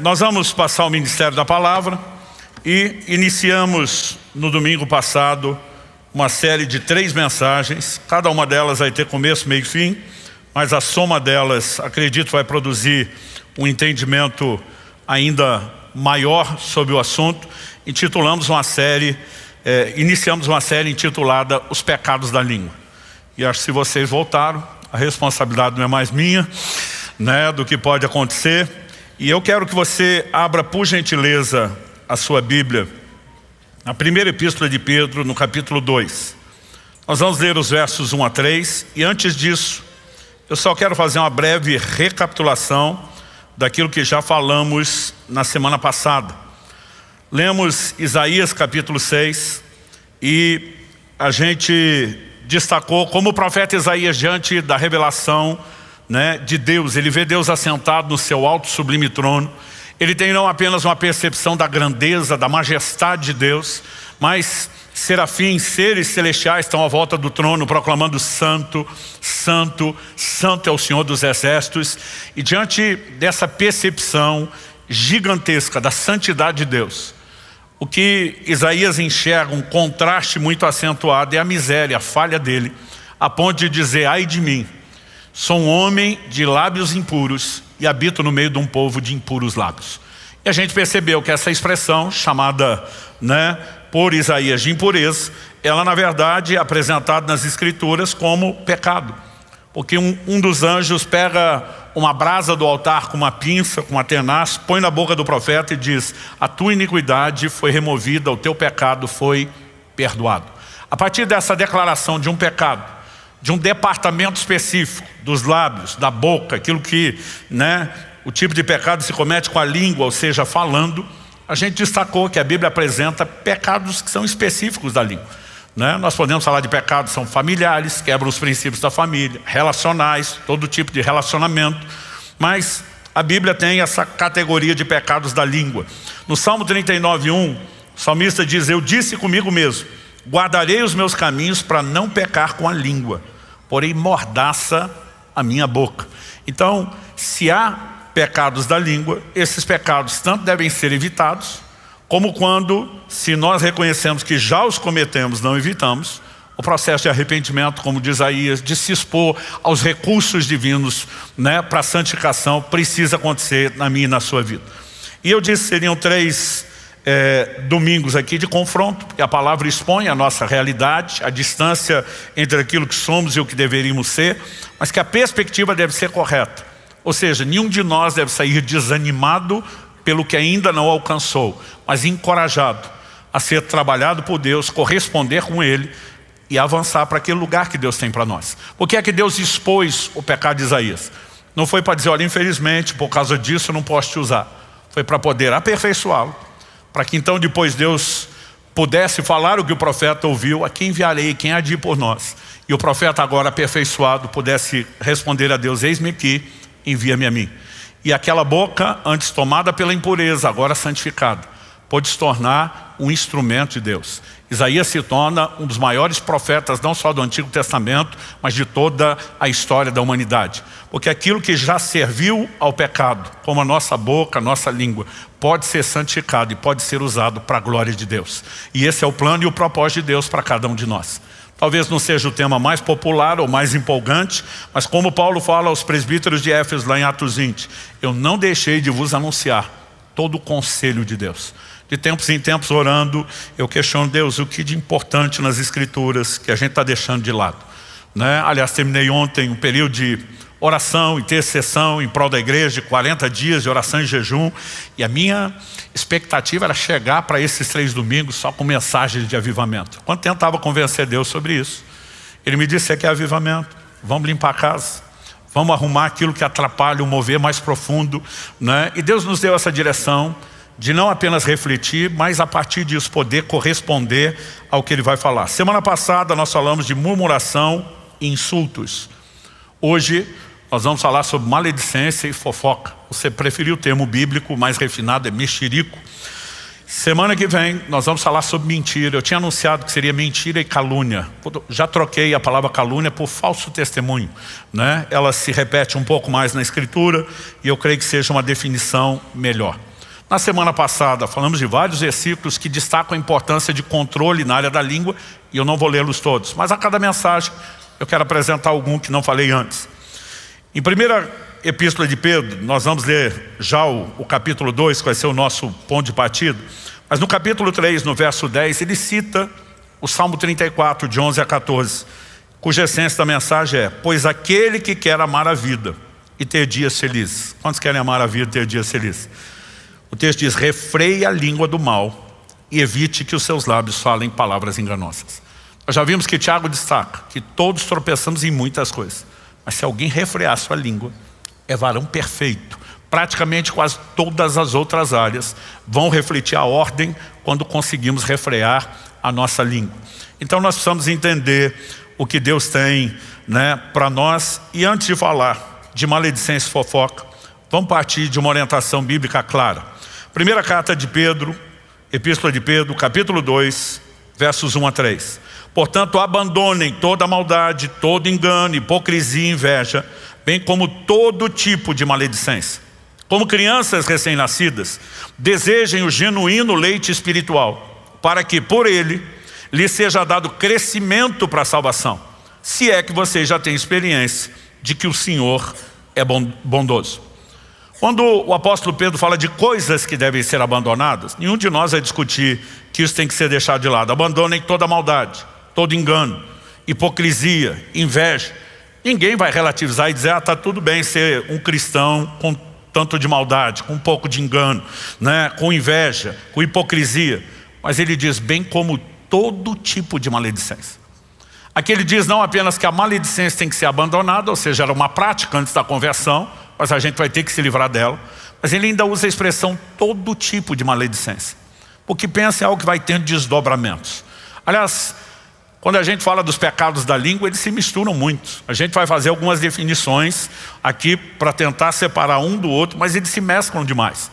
Nós vamos passar o Ministério da Palavra e iniciamos no domingo passado uma série de 3 mensagens. Cada uma delas vai ter começo, meio e fim, mas a soma delas, acredito, vai produzir um entendimento ainda maior sobre o assunto. Iniciamos uma série intitulada Os Pecados da Língua. E acho que se vocês voltaram, a responsabilidade não é mais minha, do que pode acontecer. E eu quero que você abra, por gentileza, a sua Bíblia, na primeira epístola de Pedro, no capítulo 2. Nós vamos ler os versos 1 a 3, e antes disso, eu só quero fazer uma breve recapitulação daquilo que já falamos na semana passada. Lemos Isaías capítulo 6, e a gente destacou como o profeta Isaías, diante da revelação de Deus, ele vê Deus assentado no seu alto sublime trono. Ele tem não apenas uma percepção da grandeza, da majestade de Deus, mas serafins, seres celestiais estão à volta do trono proclamando santo, santo, santo é o Senhor dos exércitos. E diante dessa percepção gigantesca da santidade de Deus, o que Isaías enxerga, um contraste muito acentuado, é a miséria, a falha dele, a ponto de dizer: ai de mim, sou um homem de lábios impuros e habito no meio de um povo de impuros lábios. E a gente percebeu que essa expressão, chamada por Isaías de impureza, ela na verdade é apresentada nas Escrituras como pecado. Porque um dos anjos pega uma brasa do altar com uma pinça, com uma tenaz, põe na boca do profeta e diz: a tua iniquidade foi removida, o teu pecado foi perdoado. A partir dessa declaração de um pecado, de um departamento específico dos lábios, da boca, aquilo que, o tipo de pecado se comete com a língua, ou seja, falando, a gente destacou que a Bíblia apresenta pecados que são específicos da língua. Nós podemos falar de pecados que são familiares, quebram os princípios da família, relacionais, todo tipo de relacionamento, mas a Bíblia tem essa categoria de pecados da língua. No Salmo 39:1, o salmista diz: eu disse comigo mesmo, guardarei os meus caminhos para não pecar com a língua, porém mordaça a minha boca. Então, se há pecados da língua, esses pecados tanto devem ser evitados, como quando, se nós reconhecemos que já os cometemos, não evitamos, o processo de arrependimento, como diz Isaías, de se expor aos recursos divinos para a santificação, precisa acontecer na minha e na sua vida. E eu disse que seriam 3 domingos aqui de confronto, porque a palavra expõe a nossa realidade, a distância entre aquilo que somos e o que deveríamos ser, mas que a perspectiva deve ser correta. Ou seja, nenhum de nós deve sair desanimado pelo que ainda não alcançou, mas encorajado a ser trabalhado por Deus, corresponder com Ele e avançar para aquele lugar que Deus tem para nós. Por que é que Deus expôs o pecado de Isaías? Não foi para dizer: olha, infelizmente, por causa disso eu não posso te usar. Foi para poder aperfeiçoá-lo, para que então depois Deus pudesse falar o que o profeta ouviu: a quem enviarei, quem há de ir por nós? E o profeta, agora aperfeiçoado, pudesse responder a Deus: eis-me aqui, envia-me a mim. E aquela boca, antes tomada pela impureza, agora santificada, pode se tornar um instrumento de Deus. Isaías se torna um dos maiores profetas, não só do Antigo Testamento, mas de toda a história da humanidade. Porque aquilo que já serviu ao pecado, como a nossa boca, a nossa língua, pode ser santificado e pode ser usado para a glória de Deus. E esse é o plano e o propósito de Deus para cada um de nós. Talvez não seja o tema mais popular ou mais empolgante, mas como Paulo fala aos presbíteros de Éfeso, lá em Atos 20, eu não deixei de vos anunciar todo o conselho de Deus. De tempos em tempos, orando, eu questiono: Deus, o que de importante nas Escrituras que a gente está deixando de lado? Aliás, terminei ontem um período de oração, intercessão em prol da igreja, de 40 dias de oração e jejum, e a minha expectativa era chegar para esses 3 domingos só com mensagens de avivamento. Quando tentava convencer Deus sobre isso, Ele me disse: você quer avivamento? Vamos limpar a casa, vamos arrumar aquilo que atrapalha o mover mais profundo. E Deus nos deu essa direção de não apenas refletir, mas a partir disso poder corresponder ao que Ele vai falar. Semana passada nós falamos de murmuração e insultos. Hoje nós vamos falar sobre maledicência e fofoca. Você preferiu o termo bíblico mais refinado, é mexerico. Semana que vem nós vamos falar sobre mentira. Eu tinha anunciado que seria mentira e calúnia. Já troquei a palavra calúnia por falso testemunho, né? Ela se repete um pouco mais na Escritura e eu creio que seja uma definição melhor. Na semana passada falamos de vários versículos que destacam a importância de controle na área da língua e eu não vou lê-los todos, mas a cada mensagem eu quero apresentar algum que não falei antes. Em primeira Epístola de Pedro, nós vamos ler já o capítulo 2, que vai ser o nosso ponto de partida. Mas no capítulo 3, no verso 10, ele cita o Salmo 34, de 11 a 14, cuja essência da mensagem é: pois aquele que quer amar a vida e ter dias felizes. Quantos querem amar a vida e ter dias felizes? O texto diz: refreie a língua do mal e evite que os seus lábios falem palavras enganosas. Nós já vimos que Tiago destaca que todos tropeçamos em muitas coisas, mas se alguém refrear sua língua, é varão perfeito. Praticamente quase todas as outras áreas vão refletir a ordem quando conseguimos refrear a nossa língua. Então nós precisamos entender o que Deus tem, né, para nós. E antes de falar de maledicência e fofoca, vamos partir de uma orientação bíblica clara. Primeira carta de Pedro, Epístola de Pedro, capítulo 2, versos 1 a 3. Portanto, abandonem toda maldade, todo engano, hipocrisia e inveja, bem como todo tipo de maledicência. Como crianças recém-nascidas, desejem o genuíno leite espiritual, para que por ele lhes seja dado crescimento para a salvação, se é que vocês já têm experiência de que o Senhor é bondoso. Quando o apóstolo Pedro fala de coisas que devem ser abandonadas, nenhum de nós vai discutir que isso tem que ser deixado de lado. Abandonem toda maldade, todo engano, hipocrisia, inveja. Ninguém vai relativizar e dizer: está tudo bem ser um cristão com tanto de maldade, com um pouco de engano, né, com inveja, com hipocrisia. Mas ele diz: bem como todo tipo de maledicência. Aqui ele diz não apenas que a maledicência tem que ser abandonada, ou seja, era uma prática antes da conversão, mas a gente vai ter que se livrar dela. Mas ele ainda usa a expressão todo tipo de maledicência, porque pensa em algo que vai tendo desdobramentos. Aliás, quando a gente fala dos pecados da língua, eles se misturam muito. A gente vai fazer algumas definições aqui para tentar separar um do outro, mas eles se mesclam demais.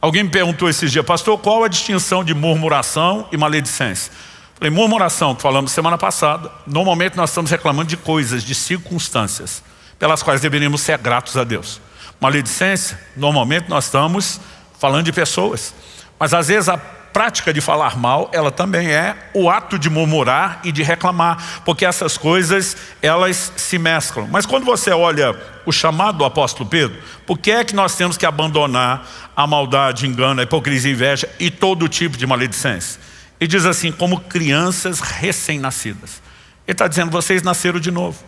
Alguém me perguntou esses dias: pastor, qual a distinção de murmuração e maledicência? Falei: murmuração, que falamos semana passada, normalmente nós estamos reclamando de coisas, de circunstâncias, pelas quais deveríamos ser gratos a Deus. Maledicência, normalmente nós estamos falando de pessoas, mas às vezes a prática de falar mal, ela também é o ato de murmurar e de reclamar, porque essas coisas, elas se mesclam. Mas quando você olha o chamado do apóstolo Pedro, por que é que nós temos que abandonar a maldade, engano, a hipocrisia, a inveja e todo tipo de maledicência? Ele diz assim: como crianças recém-nascidas. Ele está dizendo: vocês nasceram de novo.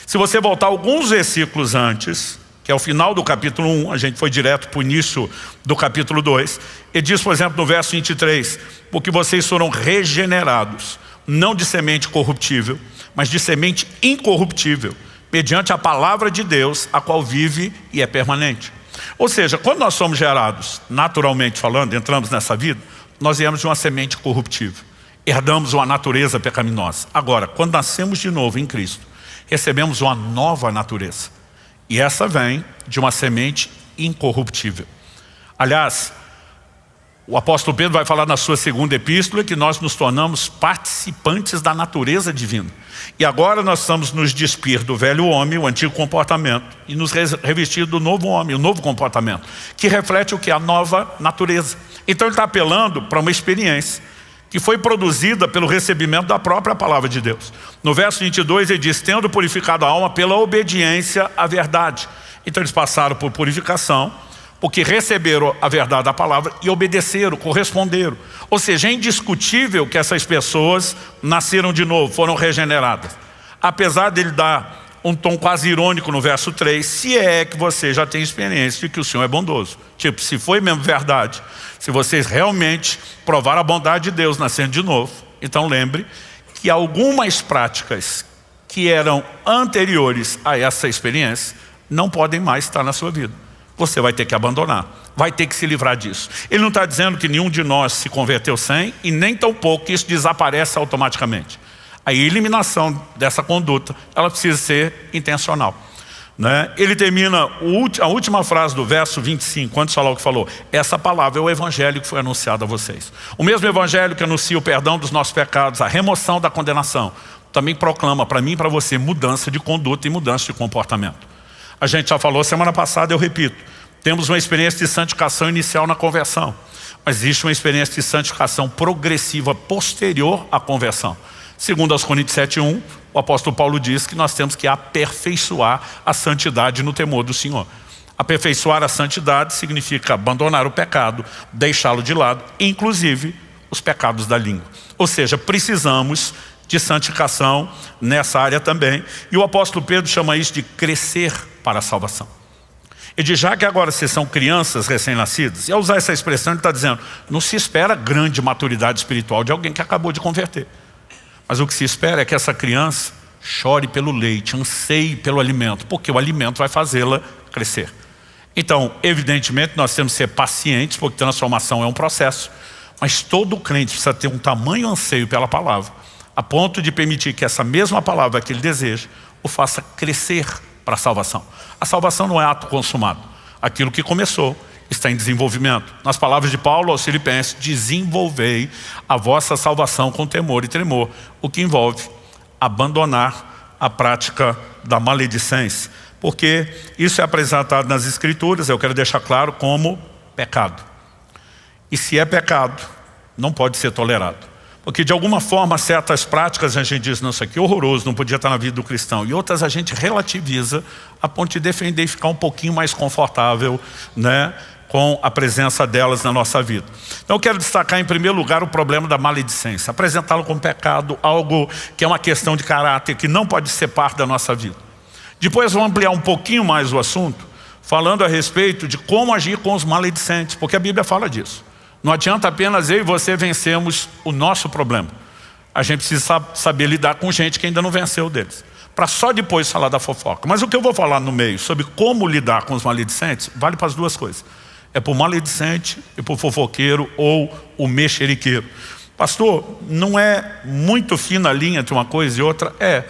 Se você voltar alguns versículos antes, que é o final do capítulo 1, a gente foi direto para o início do capítulo 2, ele diz, por exemplo, no verso 23, porque vocês foram regenerados, não de semente corruptível, mas de semente incorruptível, mediante a palavra de Deus, a qual vive e é permanente. Ou seja, quando nós somos gerados, naturalmente falando, entramos nessa vida, nós viemos de uma semente corruptível, herdamos uma natureza pecaminosa. Agora, quando nascemos de novo em Cristo, recebemos uma nova natureza. E essa vem de uma semente incorruptível. Aliás, o apóstolo Pedro vai falar na sua segunda epístola que nós nos tornamos participantes da natureza divina. E agora nós estamos nos despir do velho homem, o antigo comportamento, e nos revestir do novo homem, o novo comportamento, que reflete o que? A nova natureza. Então ele está apelando para uma experiência que foi produzida pelo recebimento da própria palavra de Deus. No verso 22 ele diz: tendo purificado a alma pela obediência à verdade. Então eles passaram por purificação, porque receberam a verdade da palavra e obedeceram, corresponderam. Ou seja, é indiscutível que essas pessoas nasceram de novo, foram regeneradas. Apesar dele dar um tom quase irônico no verso 3, se é que você já tem experiência de que o Senhor é bondoso. Tipo, se foi mesmo verdade, se vocês realmente provaram a bondade de Deus nascendo de novo, então lembre que algumas práticas que eram anteriores a essa experiência não podem mais estar na sua vida. Você vai ter que abandonar, vai ter que se livrar disso. Ele não está dizendo que nenhum de nós se converteu sem, e nem tampouco que isso desaparece automaticamente. A eliminação dessa conduta, ela precisa ser intencional. né? Ele termina a última frase do verso 25, antes de falar o que falou. Essa palavra é o evangelho que foi anunciado a vocês. O mesmo evangelho que anuncia o perdão dos nossos pecados, a remoção da condenação, também proclama para mim e para você mudança de conduta e mudança de comportamento. A gente já falou semana passada, eu repito, temos uma experiência de santificação inicial na conversão, mas existe uma experiência de santificação progressiva posterior à conversão. Segundo aos Coríntios 7:1, o apóstolo Paulo diz que nós temos que aperfeiçoar a santidade no temor do Senhor. Aperfeiçoar a santidade significa abandonar o pecado, deixá-lo de lado, inclusive os pecados da língua. Ou seja, precisamos de santificação nessa área também. E o apóstolo Pedro chama isso de crescer para a salvação. Ele diz, já que agora vocês são crianças recém-nascidas, e ao usar essa expressão ele está dizendo, não se espera grande maturidade espiritual de alguém que acabou de converter. Mas o que se espera é que essa criança chore pelo leite, anseie pelo alimento, porque o alimento vai fazê-la crescer. Então, evidentemente, nós temos que ser pacientes, porque transformação é um processo. Mas todo crente precisa ter um tamanho anseio pela palavra, a ponto de permitir que essa mesma palavra que ele deseja, o faça crescer para a salvação. A salvação não é ato consumado. Aquilo que começou está em desenvolvimento. Nas palavras de Paulo aos Filipenses, desenvolvei a vossa salvação com temor e tremor, o que envolve abandonar a prática da maledicência, porque isso é apresentado nas Escrituras, eu quero deixar claro, como pecado. E se é pecado, não pode ser tolerado. Porque de alguma forma certas práticas a gente diz, não, isso aqui é horroroso, não podia estar na vida do cristão. E outras a gente relativiza a ponto de defender e ficar um pouquinho mais confortável, né, com a presença delas na nossa vida. Então eu quero destacar em primeiro lugar o problema da maledicência. Apresentá-lo como pecado, algo que é uma questão de caráter, que não pode ser parte da nossa vida. Depois vamos ampliar um pouquinho mais o assunto, falando a respeito de como agir com os maledicentes, porque a Bíblia fala disso. Não adianta apenas eu e você vencermos o nosso problema. A gente precisa saber lidar com gente que ainda não venceu deles, para só depois falar da fofoca. Mas o que eu vou falar no meio sobre como lidar com os maledicentes, vale para as duas coisas. É para o maledicente e para o fofoqueiro ou o mexeriqueiro. Pastor, não é muito fina a linha entre uma coisa e outra? É.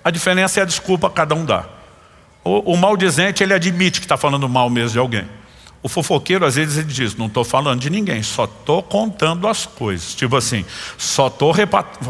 A diferença é a desculpa que cada um dá. O maldizente, ele admite que está falando mal mesmo de alguém. O fofoqueiro, às vezes, ele diz, não estou falando de ninguém, só estou contando as coisas. Tipo assim, só estou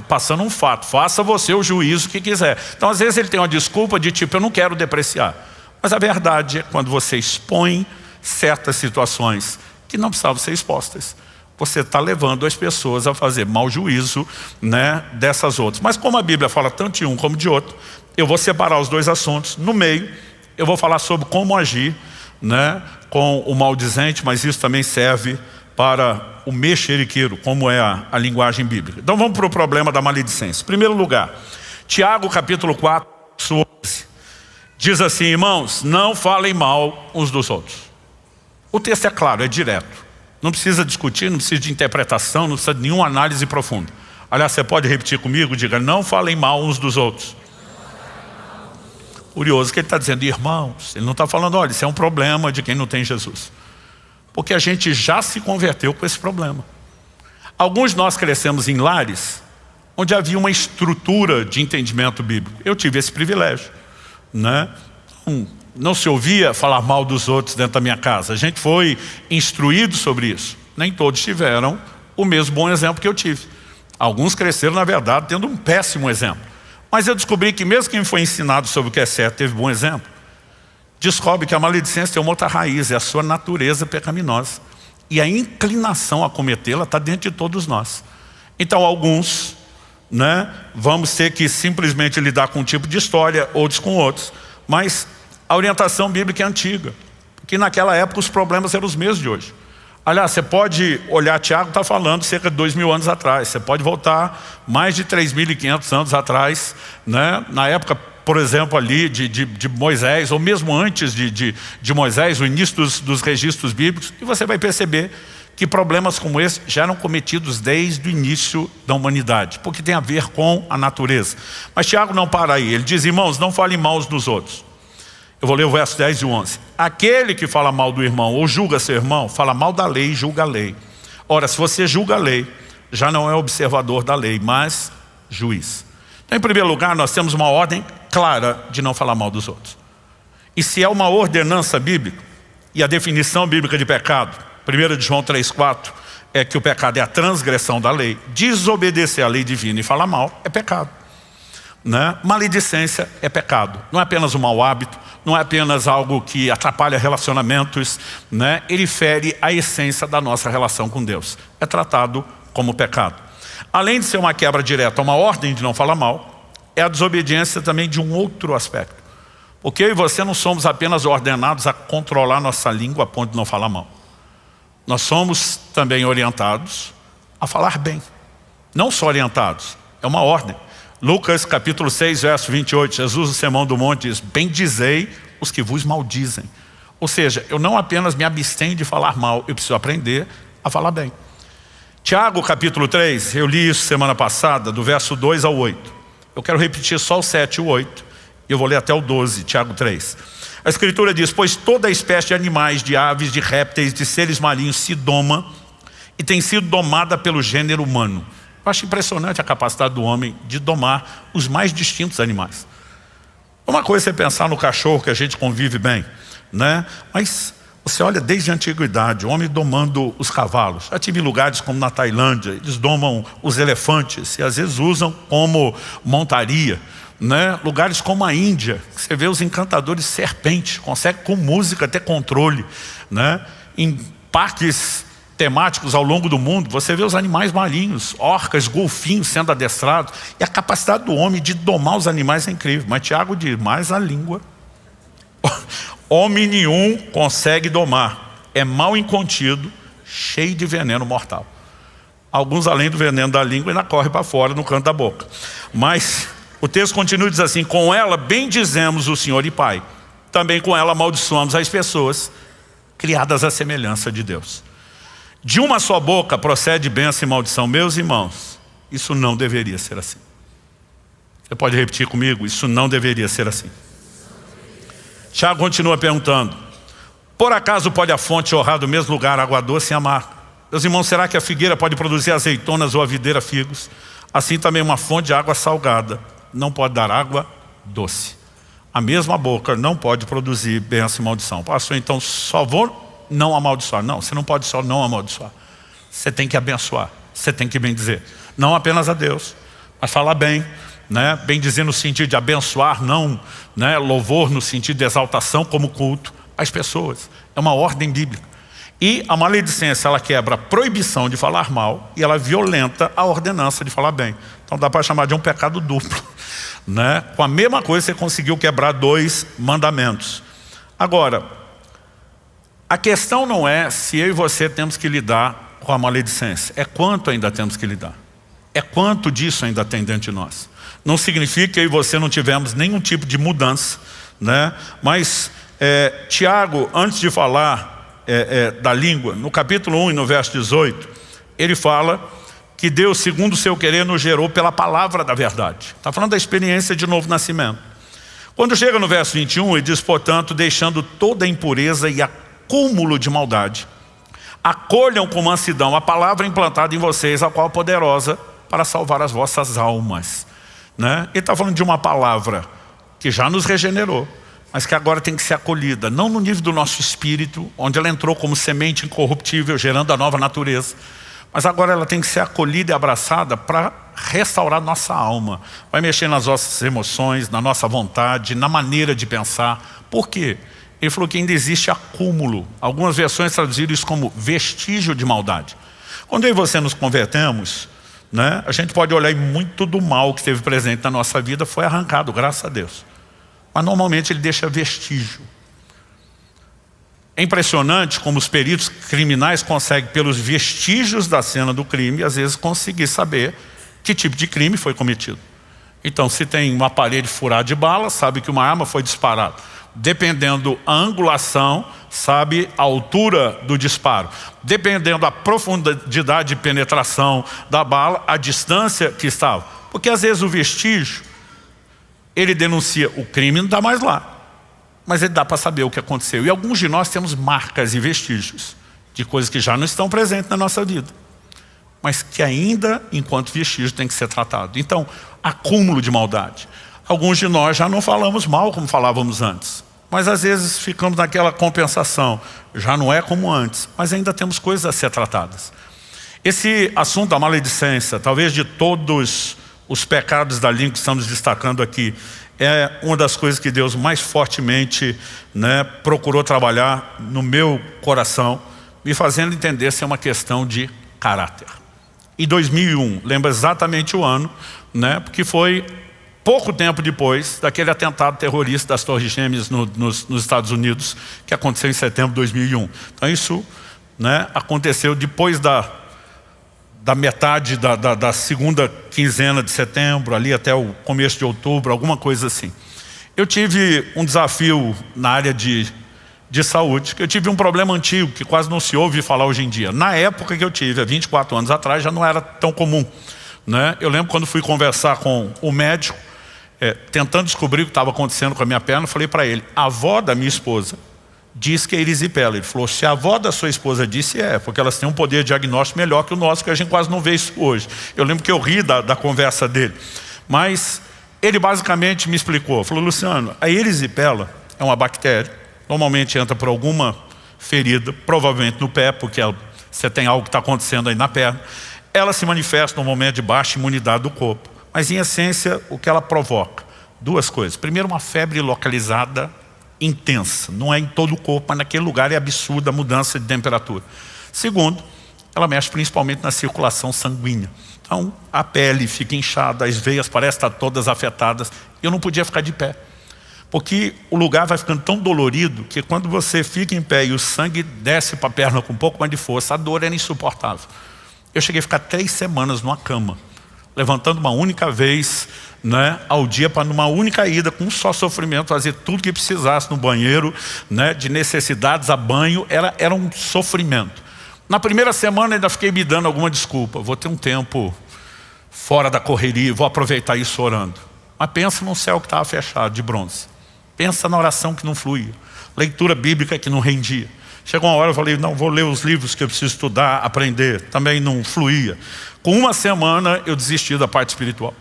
passando um fato, faça você o juízo que quiser. Então, às vezes, ele tem uma desculpa de tipo, eu não quero depreciar. Mas a verdade é quando você expõe certas situações que não precisavam ser expostas, você está levando as pessoas a fazer mau juízo, né, dessas outras. Mas como a Bíblia fala tanto de um como de outro, eu vou separar os dois assuntos. No meio, eu vou falar sobre como agir, né, com o maldizente, mas isso também serve para o mexeriqueiro, como é a linguagem bíblica. Então vamos para o problema da maledicência. Em primeiro lugar, Tiago capítulo 4, verso 11, diz assim, irmãos, não falem mal uns dos outros. O texto é claro, é direto. Não precisa discutir, não precisa de interpretação, não precisa de nenhuma análise profunda. Aliás, você pode repetir comigo, diga, não falem mal uns dos outros. Curioso que ele está dizendo, irmãos, ele não está falando, olha, isso é um problema de quem não tem Jesus. Porque a gente já se converteu com esse problema. Alguns de nós crescemos em lares onde havia uma estrutura de entendimento bíblico. Eu tive esse privilégio, né? Não se ouvia falar mal dos outros dentro da minha casa. A gente foi instruído sobre isso. Nem todos tiveram o mesmo bom exemplo que eu tive. Alguns cresceram, na verdade, tendo um péssimo exemplo. Mas eu descobri que mesmo quem foi ensinado sobre o que é certo, teve bom exemplo, descobre que a maledicência tem uma outra raiz, é a sua natureza pecaminosa. E a inclinação a cometê-la está dentro de todos nós. Então alguns, né, vamos ter que simplesmente lidar com um tipo de história, outros com outros. Mas a orientação bíblica é antiga, porque naquela época os problemas eram os mesmos de hoje. Aliás, você pode olhar, Tiago está falando cerca de 2000 anos atrás, você pode voltar mais de 3.500 anos atrás, né? Na época, por exemplo, ali de Moisés, ou mesmo antes de Moisés, o início dos registros bíblicos, e você vai perceber que problemas como esse já eram cometidos desde o início da humanidade, porque tem a ver com a natureza. Mas Tiago não para aí, ele diz, irmãos, não falem mal uns dos outros. Eu vou ler o verso 10 e 11. Aquele que fala mal do irmão ou julga seu irmão, fala mal da lei e julga a lei. Ora, se você julga a lei, já não é observador da lei, mas juiz. Então, em primeiro lugar, nós temos uma ordem clara de não falar mal dos outros. E se é uma ordenança bíblica, e a definição bíblica de pecado, 1 de João 3,4, é que o pecado é a transgressão da lei. Desobedecer à lei divina e falar mal é pecado, né? Maledicência é pecado. Não é apenas um mau hábito, não é apenas algo que atrapalha relacionamentos, né? Ele fere a essência da nossa relação com Deus. É tratado como pecado. Além de ser uma quebra direta, uma ordem de não falar mal, é a desobediência também de um outro aspecto. Porque eu e você não somos apenas ordenados a controlar nossa língua a ponto de não falar mal. Nós somos também orientados a falar bem. Não só orientados, é uma ordem. Lucas capítulo 6, verso 28, Jesus no Sermão do Monte diz: bendizei os que vos maldizem. Ou seja, eu não apenas me abstenho de falar mal, eu preciso aprender a falar bem. Tiago capítulo 3, eu li isso semana passada, do verso 2 ao 8. Eu quero repetir só o 7 e o 8. E eu vou ler até o 12, Tiago 3. A Escritura diz: pois toda espécie de animais, de aves, de répteis, de seres marinhos se doma e tem sido domada pelo gênero humano. Eu acho impressionante a capacidade do homem de domar os mais distintos animais. Uma coisa é você pensar no cachorro, que a gente convive bem, né? Mas você olha desde a antiguidade, o homem domando os cavalos. Já tive lugares como na Tailândia, eles domam os elefantes e às vezes usam como montaria, né? Lugares como a Índia, você vê os encantadores serpentes, consegue com música ter controle, né? Em parques temáticos ao longo do mundo, você vê os animais marinhos, orcas, golfinhos sendo adestrados, e a capacidade do homem de domar os animais é incrível. Mas Tiago diz: mais a língua homem nenhum consegue domar, é mal incontido, cheio de veneno mortal. Alguns, além do veneno da língua, ainda correm para fora no canto da boca. Mas o texto continua e diz assim: com ela bendizemos o Senhor e Pai, também com ela amaldiçoamos as pessoas criadas à semelhança de Deus. De uma só boca procede bênção e maldição. Meus irmãos, isso não deveria ser assim. Você pode repetir comigo? Isso não deveria ser assim. Tiago continua perguntando: por acaso pode a fonte jorrar do mesmo lugar água doce e amarga? Meus irmãos, será que a figueira pode produzir azeitonas ou a videira figos? Assim também uma fonte de água salgada não pode dar água doce. A mesma boca não pode produzir bênção e maldição. Pastor, então só vou não amaldiçoar. Não, você não pode só não amaldiçoar. Você tem que abençoar, você tem que bendizer. Não apenas a Deus, mas falar bem, né? Bendizer no sentido de abençoar, não, né? Louvor no sentido de exaltação como culto às pessoas. É uma ordem bíblica. E a maledicência, ela quebra a proibição de falar mal e ela violenta a ordenança de falar bem. Então dá para chamar de um pecado duplo, né? Com a mesma coisa você conseguiu quebrar 2 mandamentos. Agora, a questão não é se eu e você temos que lidar com a maledicência, é quanto ainda temos que lidar. É quanto disso ainda tem dentro de nós. Não significa que eu e você não tivemos nenhum tipo de mudança, né? Mas Tiago, antes de falar da língua, no capítulo 1 e no verso 18, ele fala que Deus, segundo o seu querer, nos gerou pela palavra da verdade. Está falando da experiência de novo nascimento. Quando chega no verso 21, ele diz: portanto, deixando toda a impureza e acúmulo de maldade, acolham com mansidão a palavra implantada em vocês, a qual é poderosa para salvar as vossas almas, né? Ele está falando de uma palavra que já nos regenerou, mas que agora tem que ser acolhida, não no nível do nosso espírito, onde ela entrou como semente incorruptível, gerando a nova natureza, mas agora ela tem que ser acolhida e abraçada para restaurar nossa alma. Vai mexer nas nossas emoções, na nossa vontade, na maneira de pensar. Por quê? Ele falou que ainda existe acúmulo. Algumas versões traduziram isso como vestígio de maldade. Quando eu e você nos convertemos, né, a gente pode olhar e muito do mal que esteve presente na nossa vida foi arrancado, graças a Deus. Mas normalmente ele deixa vestígio. É impressionante como os peritos criminais conseguem, pelos vestígios da cena do crime, às vezes conseguir saber que tipo de crime foi cometido. Então, se tem uma parede furada de bala, sabe que uma arma foi disparada. Dependendo a angulação, sabe a altura do disparo. Dependendo da profundidade de penetração da bala, a distância que estava. Porque às vezes o vestígio, ele denuncia o crime, não está mais lá. Mas ele dá para saber o que aconteceu. E alguns de nós temos marcas e vestígios de coisas que já não estão presentes na nossa vida, mas que ainda, enquanto vestígio, tem que ser tratado. Então, acúmulo de maldade. Alguns de nós já não falamos mal como falávamos antes, Mas às vezes ficamos naquela compensação. Já não é como antes, mas ainda temos coisas a ser tratadas. Esse assunto da maledicência, talvez de todos os pecados da língua que estamos destacando aqui, é uma das coisas que Deus mais fortemente, procurou trabalhar no meu coração, me fazendo entender se é uma questão de caráter. Em 2001, lembra exatamente o ano, porque foi pouco tempo depois daquele atentado terrorista das Torres Gêmeas nos Estados Unidos, que aconteceu em setembro de 2001. Então isso aconteceu depois da metade da segunda quinzena de setembro, ali até o começo de outubro, alguma coisa assim. Eu tive um desafio na área de saúde, que eu tive um problema antigo, que quase não se ouve falar hoje em dia. Na época que eu tive, há 24 anos atrás, já não era tão comum. Eu lembro quando fui conversar com o médico, tentando descobrir o que estava acontecendo com a minha perna, eu falei para ele, a avó da minha esposa diz que é erisipela. Ele falou, se a avó da sua esposa disse, porque elas têm um poder diagnóstico melhor que o nosso, que a gente quase não vê isso hoje. Eu lembro que eu ri da conversa dele. Mas ele basicamente me explicou, falou, Luciano, a erisipela é uma bactéria, normalmente entra por alguma ferida, provavelmente no pé, porque você tem algo que está acontecendo aí na perna. Ela se manifesta no momento de baixa imunidade do corpo. Mas em essência, o que ela provoca? Duas coisas. Primeiro, uma febre localizada intensa. Não é em todo o corpo, mas naquele lugar é absurda a mudança de temperatura. Segundo, ela mexe principalmente na circulação sanguínea. Então, a pele fica inchada, as veias parecem estar todas afetadas. Eu não podia ficar de pé. Porque o lugar vai ficando tão dolorido que quando você fica em pé e o sangue desce para a perna com um pouco mais de força, a dor era insuportável. Eu cheguei a ficar 3 semanas numa cama, levantando uma única vez ao dia, para numa única ida, com um só sofrimento, fazer tudo que precisasse no banheiro, de necessidades a banho, era um sofrimento. Na primeira semana ainda fiquei me dando alguma desculpa, vou ter um tempo fora da correria, vou aproveitar isso orando. Mas pensa no céu que estava fechado, de bronze. Pensa na oração que não fluía, leitura bíblica que não rendia. Chegou uma hora eu falei, não, vou ler os livros que eu preciso estudar, aprender. Também não fluía. Com uma semana eu desisti da parte espiritual.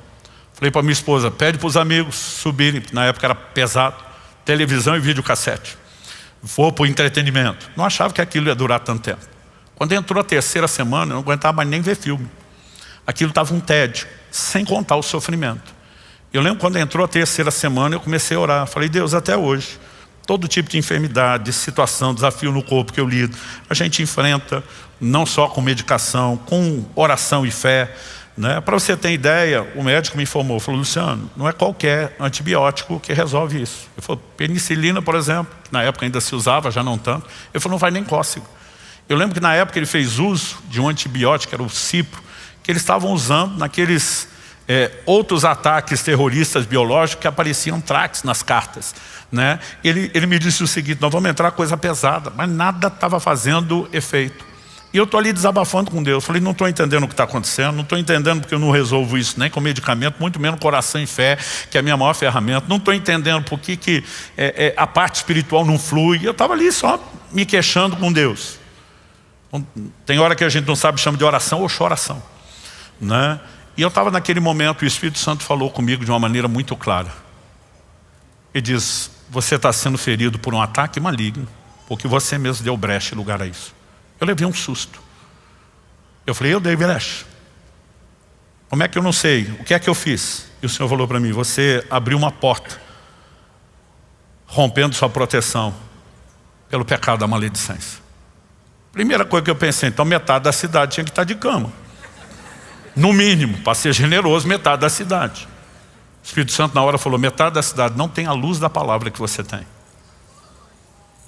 Falei para minha esposa, pede para os amigos subirem, na época era pesado, televisão e videocassete. Vou para o entretenimento. Não achava que aquilo ia durar tanto tempo. Quando entrou a 3ª semana, eu não aguentava mais nem ver filme. Aquilo estava um tédio, sem contar o sofrimento. Eu lembro quando entrou a 3ª semana, eu comecei a orar. Falei, Deus, até hoje, todo tipo de enfermidade, de situação, desafio no corpo que eu lido, a gente enfrenta, não só com medicação, com oração e fé. Para você ter ideia, o médico me informou, falou, Luciano, não é qualquer antibiótico que resolve isso. Ele falou, penicilina, por exemplo, que na época ainda se usava, já não tanto. Ele falou, não vai nem cócego. Eu lembro que na época ele fez uso de um antibiótico, que era o cipro, que eles estavam usando naqueles outros ataques terroristas biológicos que apareciam traques nas cartas. Ele me disse o seguinte, nós vamos entrar coisa pesada, mas nada estava fazendo efeito. E eu estou ali desabafando com Deus. Falei, não estou entendendo o que está acontecendo, não estou entendendo porque eu não resolvo isso nem com medicamento, muito menos coração e fé, que é a minha maior ferramenta. Não estou entendendo por que a parte espiritual não flui. Eu estava ali só me queixando com Deus. Tem hora que a gente não sabe, chama de oração ou choração. E eu estava naquele momento, o Espírito Santo falou comigo de uma maneira muito clara. Ele diz, você está sendo ferido por um ataque maligno, porque você mesmo deu brecha e lugar a isso. Eu levei um susto. Eu falei, eu dei brecha. Como é que eu não sei? O que é que eu fiz? E o Senhor falou para mim, você abriu uma porta, rompendo sua proteção pelo pecado da maledicência. Primeira coisa que eu pensei, então metade da cidade tinha que estar de cama. No mínimo, para ser generoso, metade da cidade. O Espírito Santo na hora falou, metade da cidade não tem a luz da palavra que você tem.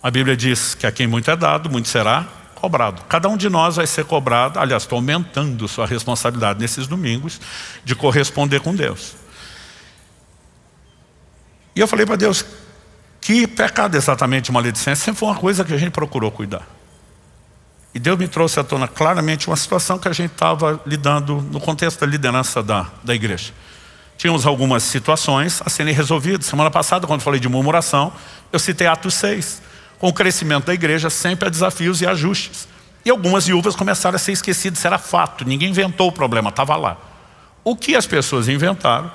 A Bíblia diz que a quem muito é dado, muito será cobrado. Cada um de nós vai ser cobrado, aliás, estou aumentando sua responsabilidade nesses domingos, de corresponder com Deus. E eu falei para Deus, que pecado exatamente maledicência? Sempre foi uma coisa que a gente procurou cuidar. E Deus me trouxe à tona claramente uma situação que a gente estava lidando no contexto da liderança da igreja. Tínhamos algumas situações a serem resolvidas. Semana passada, quando falei de murmuração, eu citei Atos 6. Com o crescimento da igreja, sempre há desafios e ajustes. E algumas viúvas começaram a ser esquecidas, isso era fato. Ninguém inventou o problema, estava lá. O que as pessoas inventaram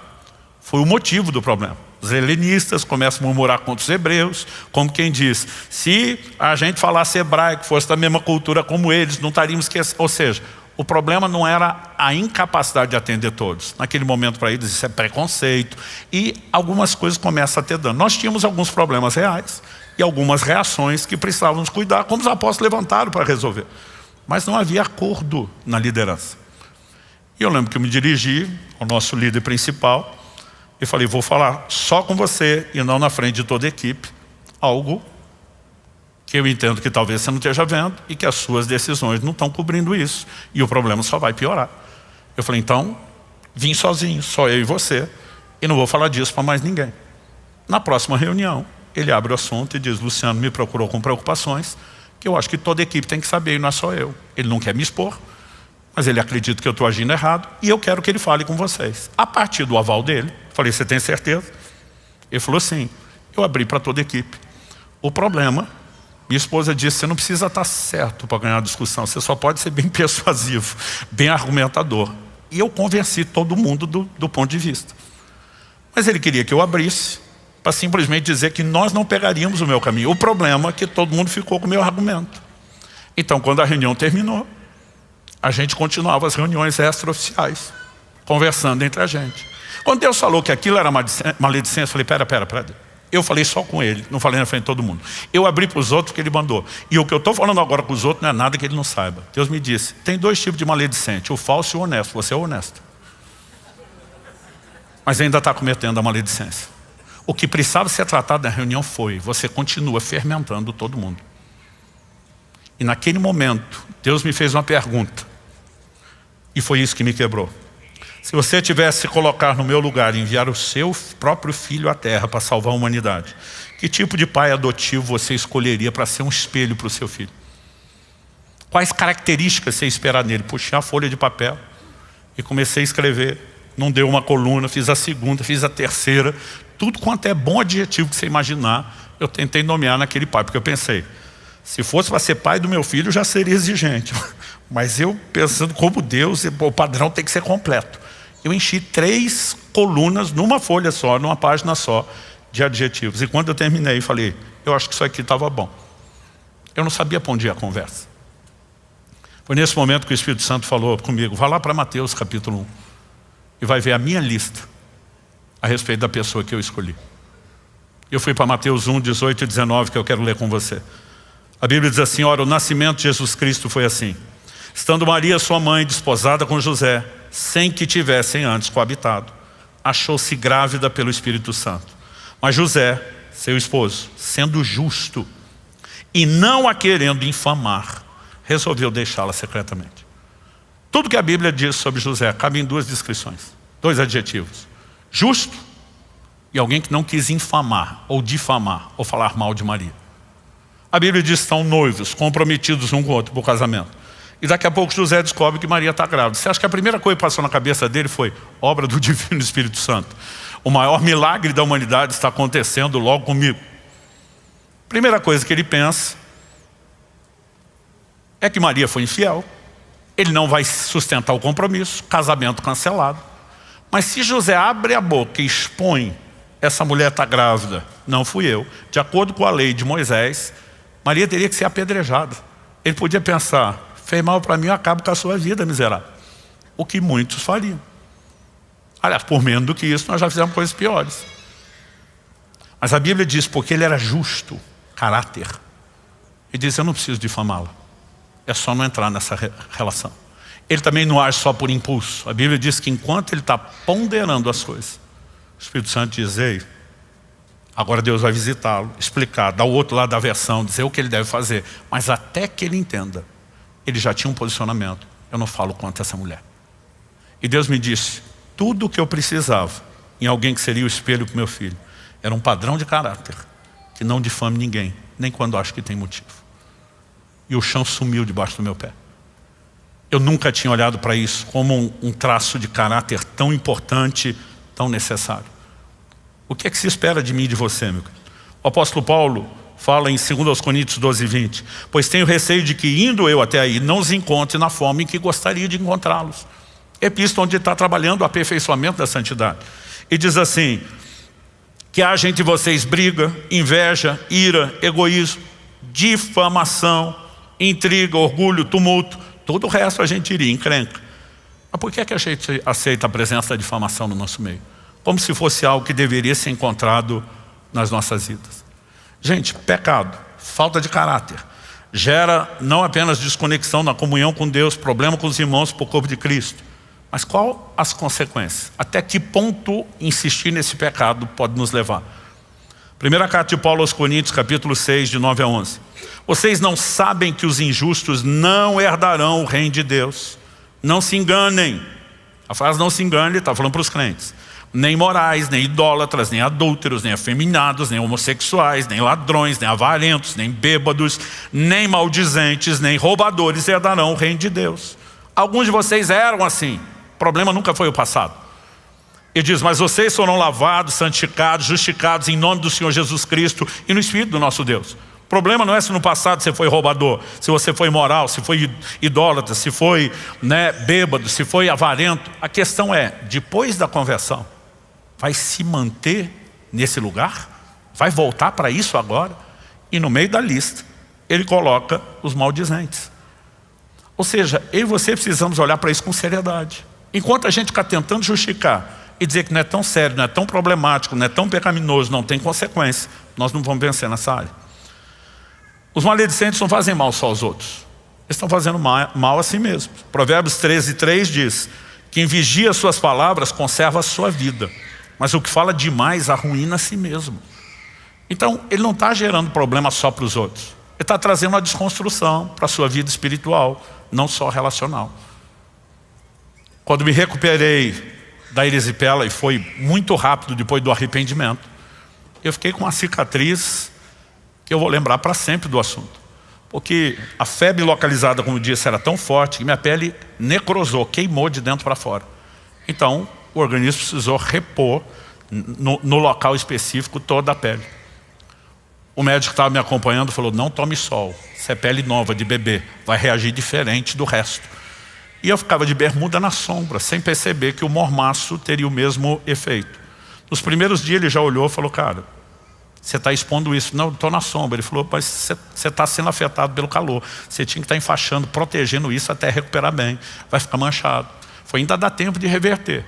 foi o motivo do problema. os helenistas, começam a murmurar contra os hebreus, como quem diz, se a gente falasse hebraico, fosse da mesma cultura como eles, não estaríamos esquecendo. Ou seja, o problema não era a incapacidade de atender todos. Naquele momento para eles isso é preconceito. E algumas coisas começam a ter dano. Nós tínhamos alguns problemas reais e algumas reações que precisávamos cuidar, como os apóstolos levantaram para resolver. Mas não havia acordo na liderança. E eu lembro que eu me dirigi ao nosso líder principal e falei, vou falar só com você e não na frente de toda a equipe. Algo que eu entendo que talvez você não esteja vendo e que as suas decisões não estão cobrindo isso. E o problema só vai piorar. Eu falei, então, vim sozinho, só eu e você, e não vou falar disso para mais ninguém. Na próxima reunião, ele abre o assunto e diz, Luciano me procurou com preocupações, que eu acho que toda a equipe tem que saber e não é só eu. Ele não quer me expor, mas ele acredita que eu estou agindo errado e eu quero que ele fale com vocês. A partir do aval dele, falei, você tem certeza? Ele falou, sim. Eu abri para toda a equipe. O problema... Minha esposa disse, você não precisa estar certo para ganhar a discussão, você só pode ser bem persuasivo, bem argumentador. E eu convenci todo mundo do ponto de vista. Mas ele queria que eu abrisse, para simplesmente dizer que nós não pegaríamos o meu caminho. O problema é que todo mundo ficou com o meu argumento. Então, quando a reunião terminou, a gente continuava as reuniões extraoficiais, conversando entre a gente. Quando Deus falou que aquilo era maledicência, eu falei, pera. Eu falei só com ele, não falei na frente de todo mundo. Eu abri para os outros que ele mandou. E o que eu estou falando agora com os outros não é nada que ele não saiba. Deus me disse, tem dois tipos de maledicente, o falso e o honesto. Você é honesto. Mas ainda está cometendo a maledicência. O que precisava ser tratado na reunião foi, você continua fermentando todo mundo. E naquele momento, Deus me fez uma pergunta. E foi isso que me quebrou. Se você tivesse que colocar no meu lugar e enviar o seu próprio filho à terra para salvar a humanidade, que tipo de pai adotivo você escolheria para ser um espelho para o seu filho? Quais características você esperar nele? Puxei a folha de papel e comecei a escrever. Não deu uma coluna, fiz a segunda, fiz a terceira. Tudo quanto é bom adjetivo que você imaginar, eu tentei nomear naquele pai, porque eu pensei, se fosse para ser pai do meu filho, já seria exigente. Mas eu pensando como Deus, o padrão tem que ser completo. Eu enchi 3 colunas numa folha só, numa página só, de adjetivos. E quando eu terminei, falei, eu acho que isso aqui estava bom. Eu não sabia para onde ia a conversa. Foi nesse momento que o Espírito Santo falou comigo, vá lá para Mateus capítulo 1 e vai ver a minha lista a respeito da pessoa que eu escolhi. Eu fui para Mateus 1, 18 e 19, que eu quero ler com você. A Bíblia diz assim, ora, o nascimento de Jesus Cristo foi assim. Estando Maria, sua mãe, desposada com José, sem que tivessem antes coabitado, achou-se grávida pelo Espírito Santo. Mas José, seu esposo, sendo justo e não a querendo infamar, resolveu deixá-la secretamente. Tudo que a Bíblia diz sobre José cabe em 2 descrições, 2 adjetivos. Justo e alguém que não quis infamar, ou difamar, ou falar mal de Maria. A Bíblia diz que estão noivos, comprometidos um com o outro por casamento. E daqui a pouco José descobre que Maria está grávida. Você acha que a primeira coisa que passou na cabeça dele foi obra do Divino Espírito Santo? O maior milagre da humanidade está acontecendo logo comigo. Primeira coisa que ele pensa é que Maria foi infiel. Ele não vai sustentar o compromisso, casamento cancelado. Mas se José abre a boca e expõe, essa mulher está grávida, não fui eu. De acordo com a lei de Moisés, Maria teria que ser apedrejada. Ele podia pensar, fez mal para mim, eu acabo com a sua vida, miserável. O que muitos fariam. Aliás, por menos do que isso, nós já fizemos coisas piores. Mas a Bíblia diz, porque ele era justo, caráter. Ele diz, eu não preciso difamá-la. É só não entrar nessa relação. Ele também não age só por impulso. A Bíblia diz que enquanto ele está ponderando as coisas, o Espírito Santo diz, ei, agora Deus vai visitá-lo, explicar, dar o outro lado da versão, dizer o que ele deve fazer. Mas até que ele entenda, ele já tinha um posicionamento. Eu não falo contra essa mulher. E Deus me disse, tudo o que eu precisava em alguém que seria o espelho para o meu filho, era um padrão de caráter, que não difame ninguém, nem quando acho que tem motivo. E o chão sumiu debaixo do meu pé. Eu nunca tinha olhado para isso como um traço de caráter tão importante, tão necessário. O que é que se espera de mim e de você, meu querido? O apóstolo Paulo fala em 2 Coríntios 12, 20. Pois tenho receio de que, indo eu até aí, não os encontre na forma em que gostaria de encontrá-los. Epístola onde está trabalhando o aperfeiçoamento da santidade. E diz assim, que haja entre vocês briga, inveja, ira, egoísmo, difamação, intriga, orgulho, tumulto. Todo o resto a gente iria, encrenca. Mas por que a gente aceita a presença da difamação no nosso meio? Como se fosse algo que deveria ser encontrado nas nossas vidas. Gente, pecado, falta de caráter, gera não apenas desconexão na comunhão com Deus, problema com os irmãos por corpo de Cristo. Mas qual as consequências? Até que ponto insistir nesse pecado pode nos levar? Primeira carta de Paulo aos Coríntios, capítulo 6, de 9 a 11. Vocês não sabem que os injustos não herdarão o reino de Deus? Não se enganem. A frase não se engane está falando para os crentes. Nem imorais, nem idólatras, nem adúlteros, nem afeminados, nem homossexuais, nem ladrões, nem avarentos, nem bêbados, nem maldizentes, nem roubadores herdarão o reino de Deus. Alguns de vocês eram assim. O problema nunca foi o passado. Ele diz, mas vocês foram lavados, santificados, justificados em nome do Senhor Jesus Cristo e no Espírito do nosso Deus. O problema não é se no passado você foi roubador, se você foi imoral, se foi idólatra, se foi bêbado, se foi avarento. A questão é, depois da conversão, vai se manter nesse lugar? Vai voltar para isso agora? E no meio da lista, ele coloca os maldizentes. Ou seja, eu e você precisamos olhar para isso com seriedade. Enquanto a gente ficar tentando justificar e dizer que não é tão sério, não é tão problemático, não é tão pecaminoso, não tem consequência, nós não vamos vencer nessa área. Os maledicentes não fazem mal só aos outros. Eles estão fazendo mal a si mesmos. Provérbios 13:3 diz, quem vigia suas palavras conserva a sua vida, mas o que fala demais arruína a si mesmo. Então, ele não está gerando problema só para os outros. Ele está trazendo uma desconstrução para a sua vida espiritual, não só relacional. Quando me recuperei da erisipela, e foi muito rápido depois do arrependimento, eu fiquei com uma cicatriz que eu vou lembrar para sempre do assunto. Porque a febre localizada, como eu disse, era tão forte que minha pele necrosou, queimou de dentro para fora. Então, o organismo precisou repor no local específico toda a pele. O médico que estava me acompanhando falou, não tome sol, isso é pele nova de bebê, vai reagir diferente do resto. E eu ficava de bermuda na sombra, sem perceber que o mormaço teria o mesmo efeito. Nos primeiros dias ele já olhou e falou, cara, você está expondo isso. Não, estou na sombra. Ele falou, mas você está sendo afetado pelo calor. Você tinha que estar enfaixando, protegendo isso até recuperar bem. Vai ficar manchado. Ainda dá tempo de reverter,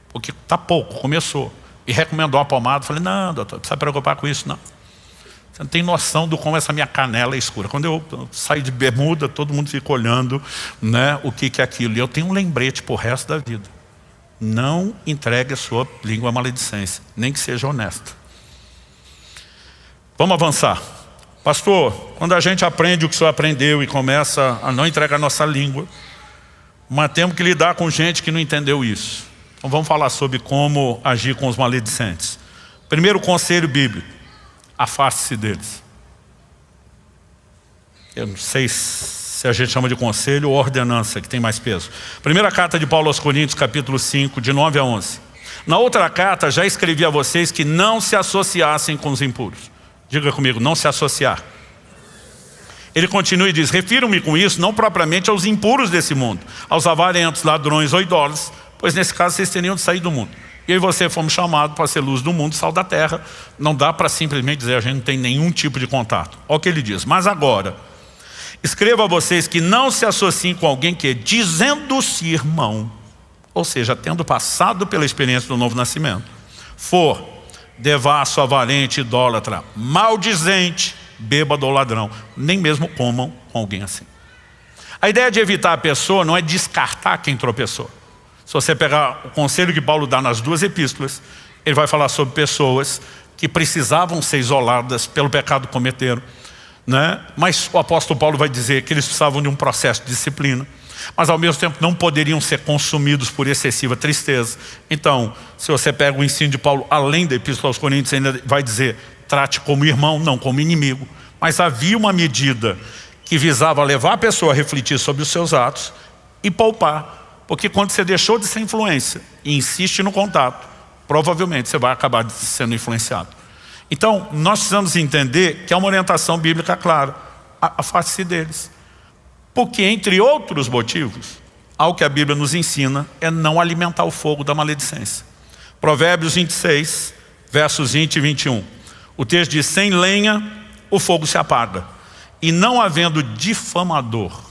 porque está pouco, começou. E recomendou a pomada. Falei, não, doutor, não precisa preocupar com isso, não. Você não tem noção do como essa minha canela é escura. Quando eu saí de bermuda, todo mundo fica olhando, o que é aquilo. E eu tenho um lembrete para o resto da vida. Não entregue a sua língua à maledicência, nem que seja honesta. Vamos avançar. Pastor, quando a gente aprende o que o senhor aprendeu e começa a não entregar a nossa língua, mas temos que lidar com gente que não entendeu isso. Então vamos falar sobre como agir com os maledicentes. Primeiro conselho bíblico. Afaste-se deles. Eu não sei se a gente chama de conselho ou ordenança, que tem mais peso. Primeira carta de Paulo aos Coríntios, capítulo 5, de 9 a 11. Na outra carta, já escrevi a vocês que não se associassem com os impuros. Diga comigo, não se associar. Ele continua e diz, refiro-me com isso não propriamente aos impuros desse mundo, aos avarentos, ladrões ou idólatras, pois nesse caso vocês teriam de sair do mundo. E eu e você fomos chamados para ser luz do mundo, sal da terra. Não dá para simplesmente dizer, a gente não tem nenhum tipo de contato. Olha o que ele diz, mas agora, escrevo a vocês que não se associem com alguém que, dizendo-se irmão, ou seja, tendo passado pela experiência do novo nascimento, for devasso, avarente, idólatra, maldizente, bêbado ou ladrão, nem mesmo comam com alguém assim. A ideia de evitar a pessoa não é descartar quem tropeçou. Se você pegar o conselho que Paulo dá nas duas epístolas, ele vai falar sobre pessoas que precisavam ser isoladas pelo pecado que cometeram, Mas o apóstolo Paulo vai dizer que eles precisavam de um processo de disciplina, mas ao mesmo tempo não poderiam ser consumidos por excessiva tristeza. Então, se você pega o ensino de Paulo, além da epístola aos Coríntios, ainda vai dizer, trate como irmão, não como inimigo. Mas havia uma medida que visava levar a pessoa a refletir sobre os seus atos e poupar. Porque quando você deixou de ser influência e insiste no contato, provavelmente você vai acabar sendo influenciado. Então, nós precisamos entender que é uma orientação bíblica clara. Afaste-se deles. Porque, entre outros motivos, algo que a Bíblia nos ensina é não alimentar o fogo da maledicência. Provérbios 26 versos 20 e 21. O texto diz: sem lenha o fogo se apaga, e não havendo difamador,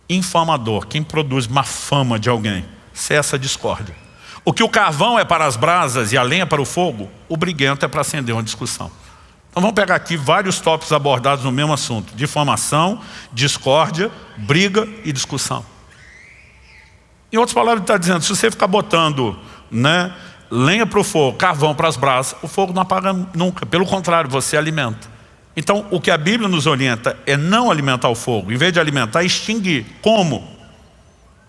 infamador, quem produz má fama de alguém, cessa a discórdia. O que o carvão é para as brasas e a lenha para o fogo, o briguento é para acender uma discussão. Então vamos pegar aqui vários tópicos abordados no mesmo assunto: difamação, discórdia, briga e discussão. Em outras palavras, ele está dizendo: se você ficar botando, lenha para o fogo, carvão para as brasas, o fogo não apaga nunca. Pelo contrário, você alimenta. Então o que a Bíblia nos orienta é não alimentar o fogo. Em vez de alimentar, extinguir. Como?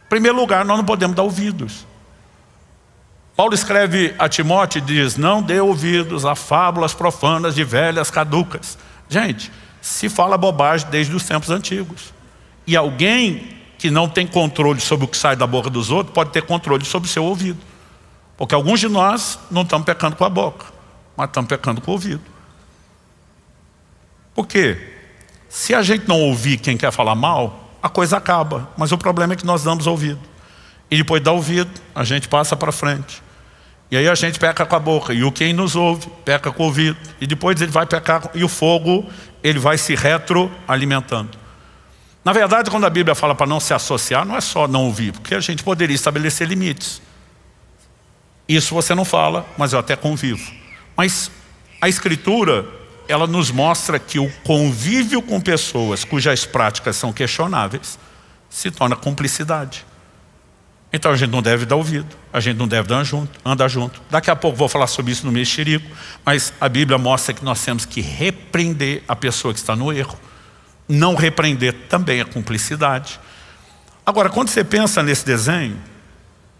Em primeiro lugar, nós não podemos dar ouvidos. Paulo escreve a Timóteo e diz: não dê ouvidos a fábulas profanas de velhas caducas. Gente, se fala bobagem desde os tempos antigos. E alguém que não tem controle sobre o que sai da boca dos outros pode ter controle sobre o seu ouvido. Porque alguns de nós não estamos pecando com a boca, mas estamos pecando com o ouvido. Por quê? Se a gente não ouvir quem quer falar mal, a coisa acaba. Mas o problema é que nós damos ouvido. E depois dá ouvido, a gente passa para frente. E aí a gente peca com a boca. E o quem nos ouve, peca com o ouvido. E depois ele vai pecar, e o fogo, ele vai se retroalimentando. Na verdade, quando a Bíblia fala para não se associar, não é só não ouvir, porque a gente poderia estabelecer limites. Isso você não fala, mas eu até convivo. Mas a Escritura, ela nos mostra que o convívio com pessoas cujas práticas são questionáveis se torna cumplicidade. Então a gente não deve dar ouvido, a gente não deve andar junto. Daqui a pouco vou falar sobre isso no mexerico, mas a Bíblia mostra que nós temos que repreender a pessoa que está no erro. Não repreender também é cumplicidade. Agora, quando você pensa nesse desenho,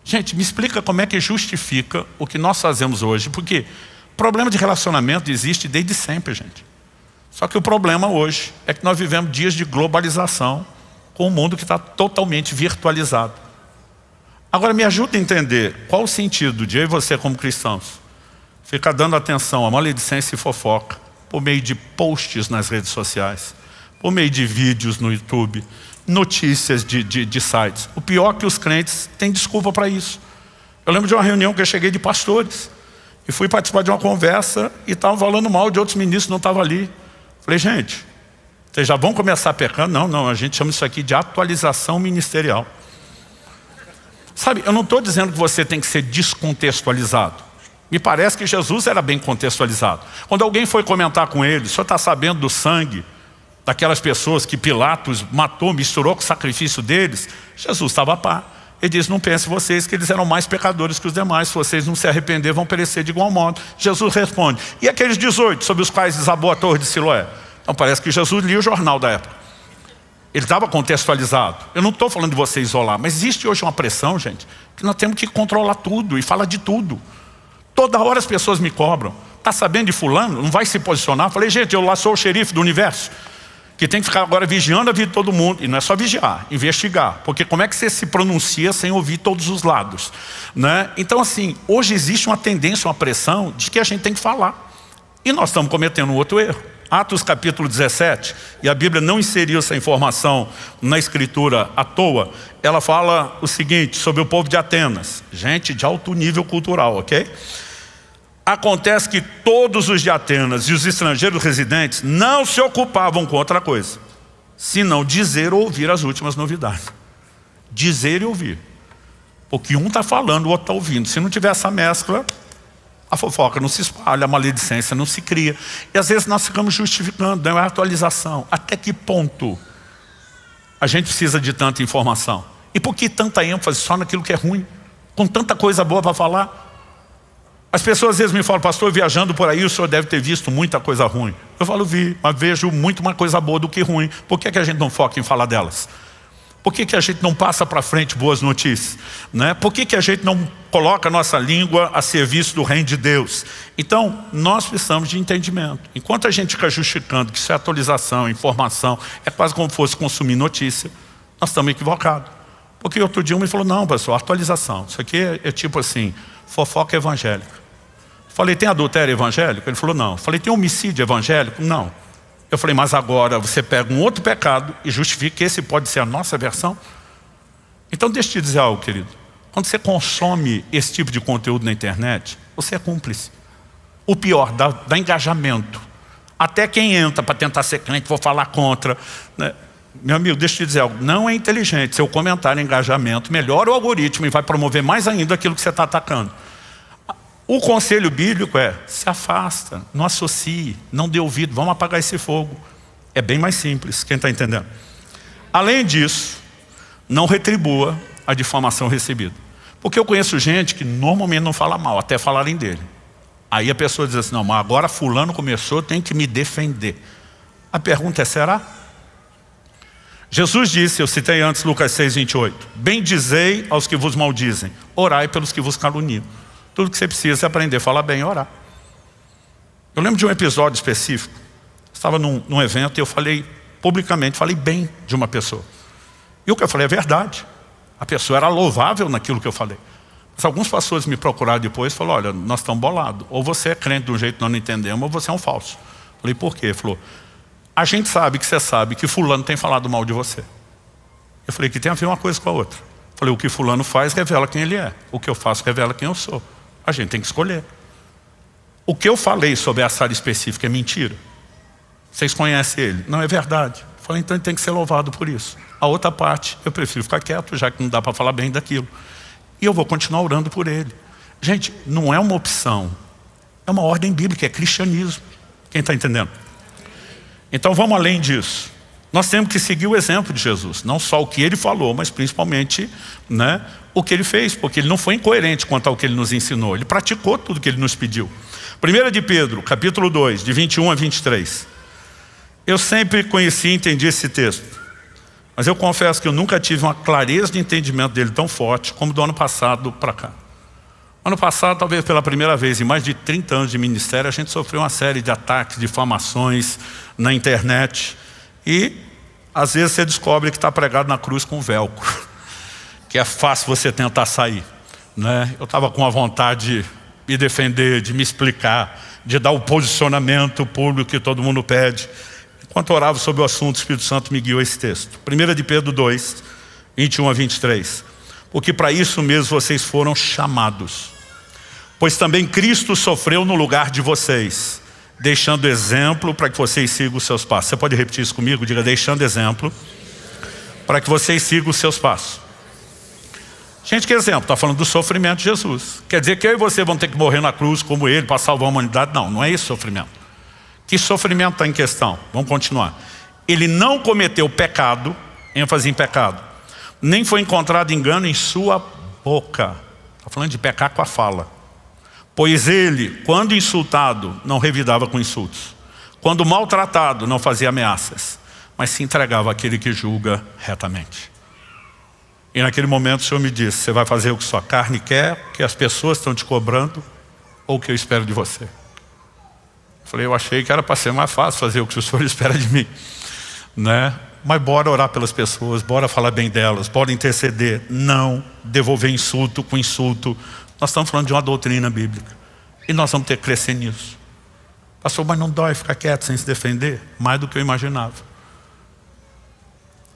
gente, me explica como é que justifica o que nós fazemos hoje, porque problema de relacionamento existe desde sempre, gente. Só que o problema hoje é que nós vivemos dias de globalização com um mundo que está totalmente virtualizado. Agora me ajuda a entender qual o sentido de eu e você como cristãos ficar dando atenção a maledicência e fofoca por meio de posts nas redes sociais, por meio de vídeos no YouTube, notícias de sites. O pior é que os crentes têm desculpa para isso. Eu lembro de uma reunião que eu cheguei de pastores e fui participar de uma conversa e estavam falando mal de outros ministros que não estavam ali. Falei: gente, vocês já vão começar pecando? Não, a gente chama isso aqui de atualização ministerial. Sabe, eu não estou dizendo que você tem que ser descontextualizado. Me parece que Jesus era bem contextualizado. Quando alguém foi comentar com ele: o senhor está sabendo do sangue daquelas pessoas que Pilatos matou, misturou com o sacrifício deles? Jesus estava a par. Ele diz: não pensem vocês que eles eram mais pecadores que os demais. Se vocês não se arrepender, vão perecer de igual modo. Jesus responde: e aqueles 18 sobre os quais desabou a torre de Siloé? Então parece que Jesus lia o jornal da época. Ele estava contextualizado. Eu não estou falando de você isolar, mas existe hoje uma pressão, gente, que nós temos que controlar tudo e falar de tudo. Toda hora as pessoas me cobram: está sabendo de fulano? Não vai se posicionar? Eu falei: gente, eu lá sou o xerife do universo, que tem que ficar agora vigiando a vida de todo mundo. E não é só vigiar, investigar. Porque como é que você se pronuncia sem ouvir todos os lados, Então assim, hoje existe uma tendência, uma pressão de que a gente tem que falar. E nós estamos cometendo um outro erro. Atos capítulo 17, e a Bíblia não inseriu essa informação na Escritura à toa. Ela fala o seguinte sobre o povo de Atenas. Gente de alto nível cultural, ok? Acontece que todos os de Atenas e os estrangeiros residentes não se ocupavam com outra coisa, senão dizer ou ouvir as últimas novidades. Dizer e ouvir. Porque um está falando, o outro está ouvindo. Se não tiver essa mescla, a fofoca não se espalha, a maledicência não se cria. E às vezes nós ficamos justificando, não é atualização. Até que ponto a gente precisa de tanta informação? E por que tanta ênfase só naquilo que é ruim? Com tanta coisa boa para falar? As pessoas às vezes me falam: pastor, viajando por aí, o senhor deve ter visto muita coisa ruim. Eu falo: vi, mas vejo muito mais coisa boa do que ruim. Por que a gente não foca em falar delas? Por que a gente não passa para frente boas notícias? Por que a gente não coloca a nossa língua a serviço do reino de Deus? Então, nós precisamos de entendimento. Enquanto a gente fica justificando que isso é atualização, informação, é quase como se fosse consumir notícia, nós estamos equivocados. Porque outro dia um me falou: não, pastor, atualização. Isso aqui é tipo assim, fofoca evangélica. Falei: tem adultério evangélico? Ele falou: não. Falei: tem homicídio evangélico? Não. Eu falei: mas agora você pega um outro pecado e justifica que esse pode ser a nossa versão? Então deixa eu te dizer algo, querido. Quando você consome esse tipo de conteúdo na internet, você é cúmplice. O pior, dá engajamento. Até quem entra para tentar ser crente, vou falar contra, né? Meu amigo, deixa eu te dizer algo, não é inteligente. Seu comentário e engajamento melhora o algoritmo e vai promover mais ainda aquilo que você está atacando. O conselho bíblico é, se afasta, não associe, não dê ouvido, vamos apagar esse fogo. É bem mais simples, quem está entendendo? Além disso, não retribua a difamação recebida. Porque eu conheço gente que normalmente não fala mal, até falarem dele. Aí a pessoa diz assim, não, mas agora fulano começou, tem que me defender. A pergunta é, será? Jesus disse, eu citei antes Lucas 6:28, bendizei aos que vos maldizem, orai pelos que vos caluniam. Tudo que você precisa é aprender a falar bem e orar. Eu lembro de um episódio específico. Estava num evento e eu falei publicamente, falei bem de uma pessoa. E o que eu falei é verdade. A pessoa era louvável naquilo que eu falei. Mas alguns pastores me procuraram depois e falaram, olha, nós estamos bolados. Ou você é crente de um jeito que nós não entendemos, ou você é um falso. Eu falei, por quê? Ele falou, a gente sabe que você sabe que fulano tem falado mal de você. Eu falei, que tem a ver uma coisa com a outra. Eu falei, o que fulano faz revela quem ele é. O que eu faço revela quem eu sou. A gente tem que escolher. O que eu falei sobre essa área específica é mentira. Vocês conhecem ele? Não, é verdade. Eu falei, então ele tem que ser louvado por isso. A outra parte, eu prefiro ficar quieto, já que não dá para falar bem daquilo. E eu vou continuar orando por ele. Gente, não é uma opção. É uma ordem bíblica, é cristianismo. Quem está entendendo? Então vamos além disso. Nós temos que seguir o exemplo de Jesus. Não só o que ele falou, mas principalmente, né, o que ele fez. Porque ele não foi incoerente quanto ao que ele nos ensinou. Ele praticou tudo que ele nos pediu. 1 de Pedro, capítulo 2, de 21 a 23. Eu sempre conheci e entendi esse texto. Mas eu confesso que eu nunca tive uma clareza de entendimento dele tão forte como do ano passado para cá. Ano passado, talvez pela primeira vez em mais de 30 anos de ministério, a gente sofreu uma série de ataques, difamações na internet. E às vezes você descobre que está pregado na cruz com velcro, que é fácil você tentar sair, né? Eu estava com a vontade de me defender, de me explicar, de dar o posicionamento público que todo mundo pede. Enquanto orava sobre o assunto, o Espírito Santo me guiou esse texto. 1 de Pedro 2, 21 a 23. Porque para isso mesmo vocês foram chamados. Pois também Cristo sofreu no lugar de vocês, deixando exemplo para que vocês sigam os seus passos. Você pode repetir isso comigo? Diga, deixando exemplo para que vocês sigam os seus passos. Gente, que exemplo? Está falando do sofrimento de Jesus. Quer dizer que eu e você vamos ter que morrer na cruz como ele para salvar a humanidade? Não, não é esse sofrimento. Que sofrimento está em questão? Vamos continuar. Ele não cometeu pecado, ênfase em pecado, nem foi encontrado engano em sua boca. Está falando de pecar com a fala. Pois ele, quando insultado, não revidava com insultos. Quando maltratado, não fazia ameaças, mas se entregava àquele que julga retamente. E naquele momento o Senhor me disse, você vai fazer o que sua carne quer, que as pessoas estão te cobrando, ou o que eu espero de você? Eu falei, eu achei que era para ser mais fácil fazer o que o Senhor espera de mim, né? Mas bora orar pelas pessoas, bora falar bem delas, bora interceder, não devolver insulto com insulto. Nós estamos falando de uma doutrina bíblica e nós vamos ter que crescer nisso. Pastor, mas não dói ficar quieto sem se defender? Mais do que eu imaginava.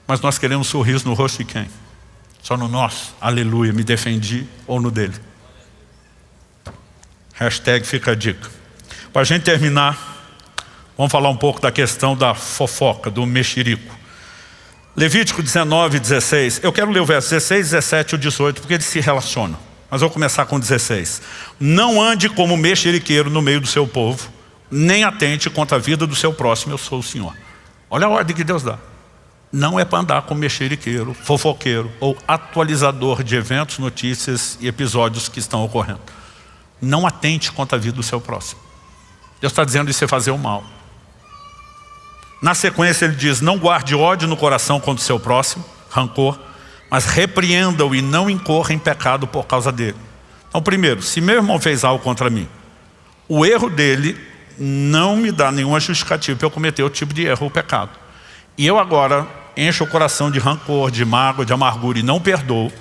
Mas nós queremos sorriso no rosto de quem? Só no nosso, aleluia, me defendi, ou no dele? Hashtag fica a dica. Para a gente terminar, vamos falar um pouco da questão da fofoca, do mexerico. Levítico 19, 16. Eu quero ler o verso 16, 17 e 18, porque eles se relacionam. Mas vou começar com 16. Não ande como mexeriqueiro no meio do seu povo, nem atente contra a vida do seu próximo, eu sou o Senhor. Olha a ordem que Deus dá. Não é para andar como mexeriqueiro, fofoqueiro ou atualizador de eventos, notícias e episódios que estão ocorrendo. Não atente contra a vida do seu próximo. Deus está dizendo isso é fazer o mal. Na sequência ele diz, não guarde ódio no coração contra o seu próximo, rancor, mas repreenda-o e não incorra em pecado por causa dele. Então primeiro, se meu irmão fez algo contra mim, o erro dele não me dá nenhuma justificativa para eu cometer o tipo de erro ou pecado. E eu agora encho o coração de rancor, de mágoa, de amargura e não perdoo,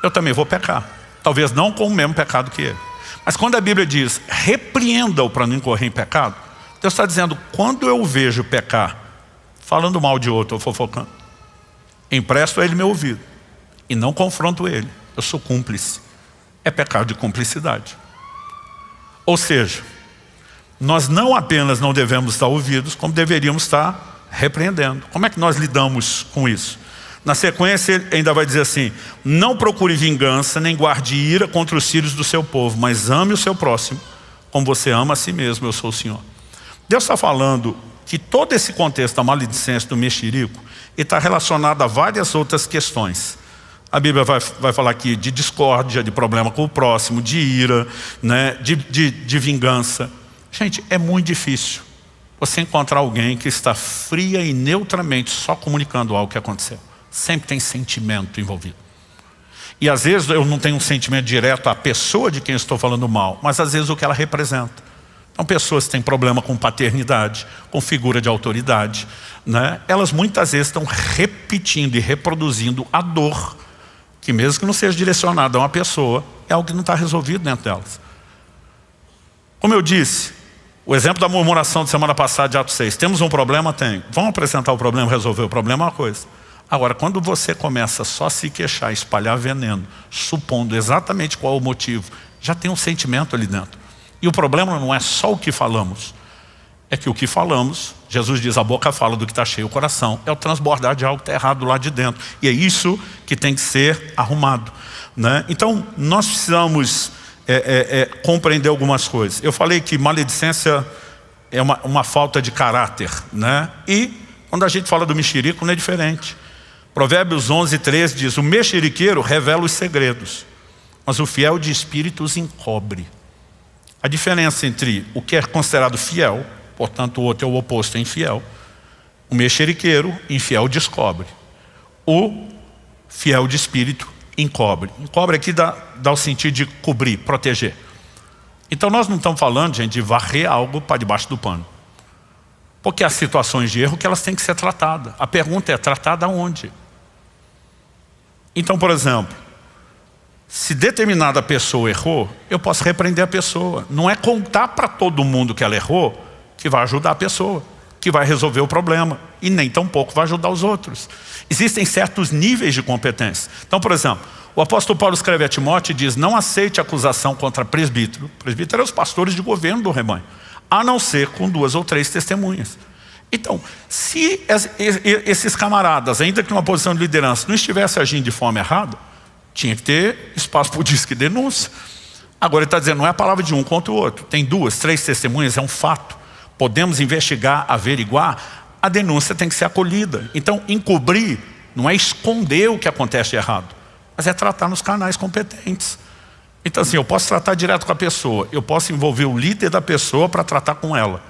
eu também vou pecar. Talvez não com o mesmo pecado que ele. Mas quando a Bíblia diz, repreenda-o para não incorrer em pecado, Deus está dizendo, quando eu vejo pecar, falando mal de outro ou fofocando, empresto a ele meu ouvido e não confronto ele. Eu sou cúmplice. É pecado de cumplicidade. Ou seja, nós não apenas não devemos dar ouvidos, como deveríamos estar repreendendo. Como é que nós lidamos com isso? Na sequência ele ainda vai dizer assim: não procure vingança, nem guarde ira contra os filhos do seu povo, mas ame o seu próximo, como você ama a si mesmo, eu sou o Senhor. Deus está falando que todo esse contexto da maledicência, do mexerico, está relacionado a várias outras questões. A Bíblia vai falar aqui de discórdia, de problema com o próximo, de ira, né, de vingança. Gente, é muito difícil você encontrar alguém que está fria e neutramente só comunicando algo que aconteceu. Sempre tem sentimento envolvido. E às vezes eu não tenho um sentimento direto à pessoa de quem eu estou falando mal, mas às vezes o que ela representa. Então pessoas que têm problema com paternidade, com figura de autoridade, né? Elas muitas vezes estão repetindo e reproduzindo a dor, que mesmo que não seja direcionada a uma pessoa, é algo que não está resolvido dentro delas. Como eu disse, o exemplo da murmuração de semana passada de Atos 6. Temos um problema? Tem. Vamos apresentar o problema, resolver o problema é uma coisa. Agora, quando você começa só a se queixar, espalhar veneno, supondo exatamente qual é o motivo, já tem um sentimento ali dentro. E o problema não é só o que falamos, é que o que falamos, Jesus diz, a boca fala do que está cheio o coração, é o transbordar de algo que está errado lá de dentro. E é isso que tem que ser arrumado, né? Então, nós precisamos compreender algumas coisas. Eu falei que maledicência é uma falta de caráter, né? E quando a gente fala do mexerico, não é diferente. Provérbios 11:3 diz: o mexeriqueiro revela os segredos, mas o fiel de espírito os encobre. A diferença entre o que é considerado fiel, portanto o outro é o oposto, é infiel. O mexeriqueiro, infiel, descobre. O fiel de espírito encobre. Encobre aqui dá o sentido de cobrir, proteger. Então nós não estamos falando, gente, de varrer algo para debaixo do pano. Porque há situações de erro que elas têm que ser tratadas. A pergunta é, tratada onde? Então, por exemplo, se determinada pessoa errou, eu posso repreender a pessoa. Não é contar para todo mundo que ela errou que vai ajudar a pessoa, que vai resolver o problema. E nem tampouco vai ajudar os outros. Existem certos níveis de competência. Então, por exemplo, o apóstolo Paulo escreve a Timóteo e diz: não aceite acusação contra presbítero. Presbítero é os pastores de governo do rebanho, a não ser com 2 ou 3 testemunhas. Então, se esses camaradas, ainda que numa posição de liderança, não estivessem agindo de forma errada, tinha que ter espaço para o disque de denúncia. Agora ele está dizendo, não é a palavra de um contra o outro. Tem 2, 3 testemunhas, é um fato. Podemos investigar, averiguar, a denúncia tem que ser acolhida. Então, encobrir não é esconder o que acontece de errado, mas é tratar nos canais competentes. Então assim, eu posso tratar direto com a pessoa, eu posso envolver o líder da pessoa para tratar com ela.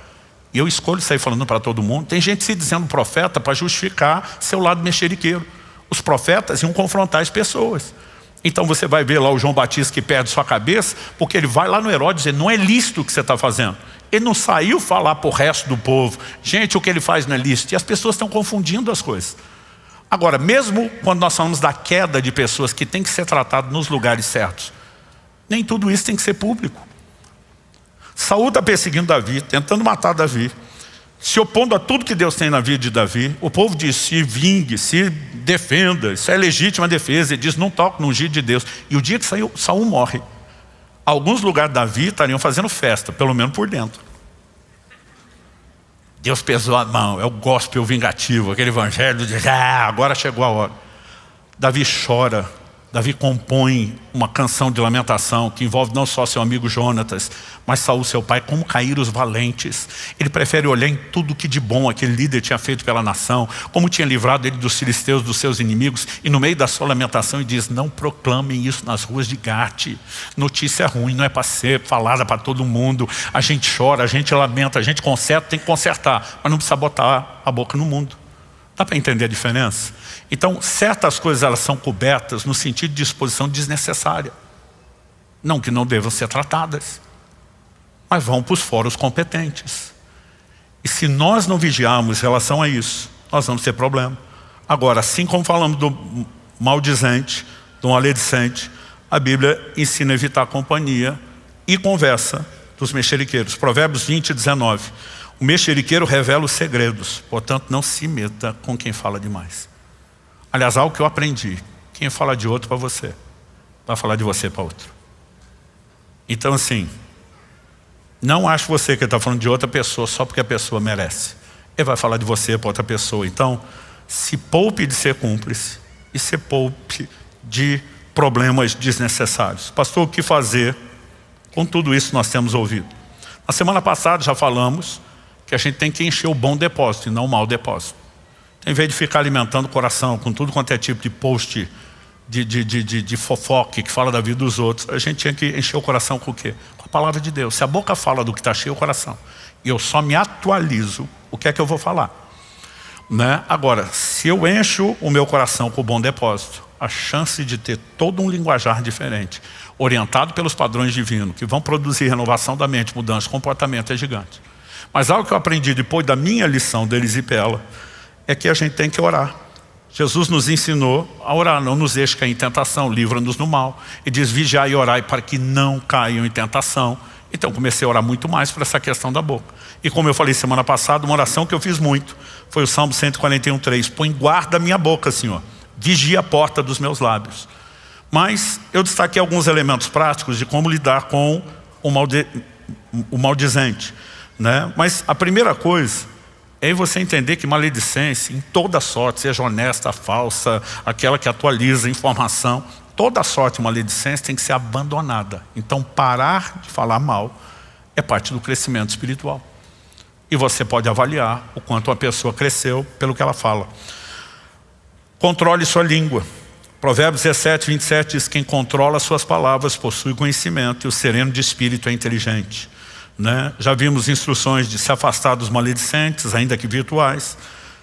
E eu escolho sair falando para todo mundo. Tem gente se dizendo profeta para justificar seu lado mexeriqueiro. Os profetas iam confrontar as pessoas. Então você vai ver lá o João Batista que perde sua cabeça, porque ele vai lá no Herodes dizer, não é lícito o que você está fazendo. Ele não saiu falar para o resto do povo, gente, o que ele faz não é lícito. E as pessoas estão confundindo as coisas. Agora, mesmo quando nós falamos da queda de pessoas que tem que ser tratado nos lugares certos, nem tudo isso tem que ser público. Saul está perseguindo Davi, tentando matar Davi, se opondo a tudo que Deus tem na vida de Davi. O povo diz, se vingue, se defenda, isso é legítima defesa. Ele diz, não toque no ungido de Deus. E o dia que Saul morre, alguns lugares de Davi estariam fazendo festa, pelo menos por dentro. Deus pesou a mão, é o gospel vingativo, aquele evangelho de agora chegou a hora. Davi chora, Davi compõe uma canção de lamentação que envolve não só seu amigo Jonatas, mas Saul, seu pai, como caíram os valentes. Ele prefere olhar em tudo que de bom aquele líder tinha feito pela nação, como tinha livrado ele dos filisteus, dos seus inimigos, e no meio da sua lamentação ele diz, não proclamem isso nas ruas de Gate. Notícia ruim, não é para ser falada para todo mundo. A gente chora, a gente lamenta, a gente conserta, tem que consertar, mas não precisa botar a boca no mundo. Dá para entender a diferença? Então, certas coisas elas são cobertas no sentido de exposição desnecessária. Não que não devam ser tratadas, mas vão para os fóruns competentes. E se nós não vigiarmos em relação a isso, nós vamos ter problema. Agora, assim como falamos do maldizente, do maledicente, a Bíblia ensina a evitar a companhia e conversa dos mexeriqueiros. Provérbios 20:19. O mexeriqueiro revela os segredos, portanto não se meta com quem fala demais. Aliás, algo que eu aprendi, quem fala de outro para você, vai falar de você para outro. Então assim, Não ache você que ele está falando de outra pessoa só porque a pessoa merece. Ele vai falar de você para outra pessoa. Então, se poupe de ser cúmplice e se poupe de problemas desnecessários. Pastor, o que fazer com tudo isso que nós temos ouvido? Na semana passada já falamos que a gente tem que encher o bom depósito e não o mau depósito. Em vez de ficar alimentando o coração com tudo quanto é tipo de post de fofoque que fala da vida dos outros, a gente tinha que encher o coração com o quê? Com a palavra de Deus. Se a boca fala do que está cheio o coração e eu só me atualizo, o que é que eu vou falar? Né? Agora, se eu encho o meu coração com o bom depósito, a chance de ter todo um linguajar diferente, orientado pelos padrões divinos, que vão produzir renovação da mente, mudança de comportamento, é gigante. Mas algo que eu aprendi depois da minha lição de Elisipela é que a gente tem que orar. Jesus nos ensinou a orar, não nos deixe cair em tentação, livra-nos do mal. E diz, vigiai e orai para que não caiam em tentação. Então comecei a orar muito mais para essa questão da boca. E como eu falei semana passada, uma oração que eu fiz muito foi o Salmo 141:3. Põe guarda a minha boca, Senhor. Vigia a porta dos meus lábios. Mas eu destaquei alguns elementos práticos de como lidar com o maldizente. Né? Mas a primeira coisa é você entender que maledicência, em toda sorte, seja honesta, falsa, aquela que atualiza a informação, toda sorte de maledicência tem que ser abandonada. Então parar de falar mal é parte do crescimento espiritual. E você pode avaliar o quanto uma pessoa cresceu pelo que ela fala. Controle sua língua. Provérbios 17:27 diz, quem controla suas palavras possui conhecimento e o sereno de espírito é inteligente. Né? Já vimos instruções de se afastar dos maledicentes, ainda que virtuais,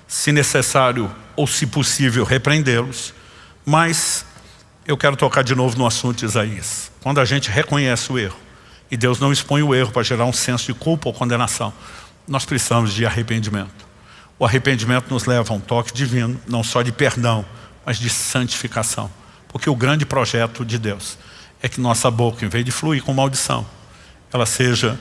se necessário ou se possível repreendê-los. Mas eu quero tocar de novo no assunto de Isaías. Quando a gente reconhece o erro e Deus não expõe o erro para gerar um senso de culpa ou condenação, nós precisamos de arrependimento. O arrependimento nos leva a um toque divino, não só de perdão, mas de santificação. Porque o grande projeto de Deus é que nossa boca, em vez de fluir com maldição, ela seja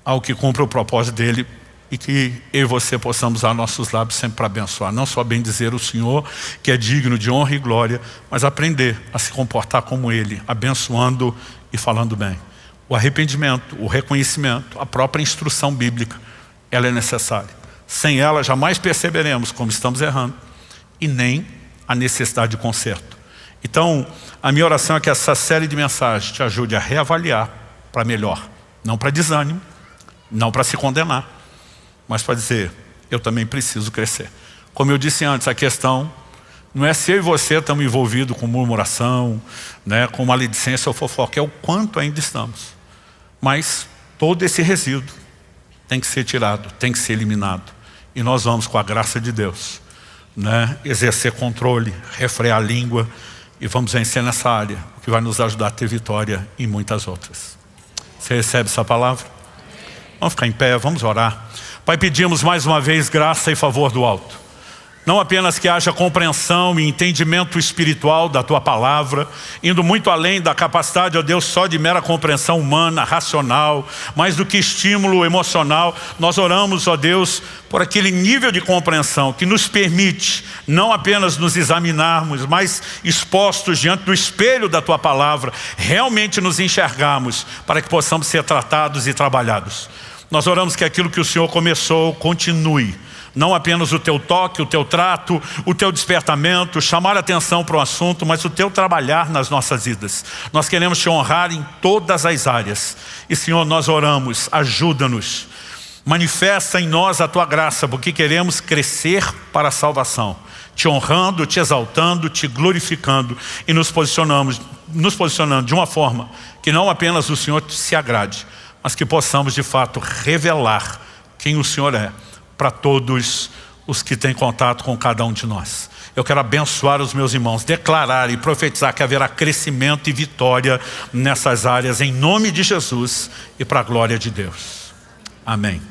algo que cumpra o propósito dele e que eu e você possamos usar nossos lábios sempre para abençoar. Não só bem dizer o Senhor, que é digno de honra e glória, mas aprender a se comportar como ele, abençoando e falando bem. O arrependimento, o reconhecimento, a própria instrução bíblica, ela é necessária. Sem ela, jamais perceberemos como estamos errando e nem a necessidade de conserto. Então, a minha oração é que essa série de mensagens te ajude a reavaliar para melhor. Não para desânimo, não para se condenar, mas para dizer, eu também preciso crescer. Como eu disse antes, a questão não é se eu e você estamos envolvidos com murmuração, né, com maledicência ou fofoca, é o quanto ainda estamos. Mas todo esse resíduo tem que ser tirado, tem que ser eliminado. E nós vamos, com a graça de Deus, né, exercer controle, refrear a língua e vamos vencer nessa área, o que vai nos ajudar a ter vitória em muitas outras. Você recebe essa palavra? Vamos ficar em pé, vamos orar. Pai, pedimos mais uma vez graça e favor do alto. Não apenas que haja compreensão e entendimento espiritual da Tua palavra, indo muito além da capacidade, ó Deus, só de mera compreensão humana, racional, mais do que estímulo emocional. Nós oramos, ó Deus, por aquele nível de compreensão que nos permite não apenas nos examinarmos, mas expostos diante do espelho da Tua palavra, realmente nos enxergarmos para que possamos ser tratados e trabalhados. Nós oramos que aquilo que o Senhor começou continue. Não apenas o Teu toque, o Teu trato, o Teu despertamento, chamar a atenção para o assunto, mas o Teu trabalhar nas nossas vidas. Nós queremos Te honrar em todas as áreas. E Senhor, nós oramos, ajuda-nos. Manifesta em nós a Tua graça, porque queremos crescer para a salvação. Te honrando, Te exaltando, Te glorificando e nos posicionando de uma forma que não apenas o Senhor se agrade, mas que possamos de fato revelar quem o Senhor é para todos os que têm contato com cada um de nós. Eu quero abençoar os meus irmãos, declarar e profetizar que haverá crescimento e vitória nessas áreas, em nome de Jesus e para a glória de Deus. Amém.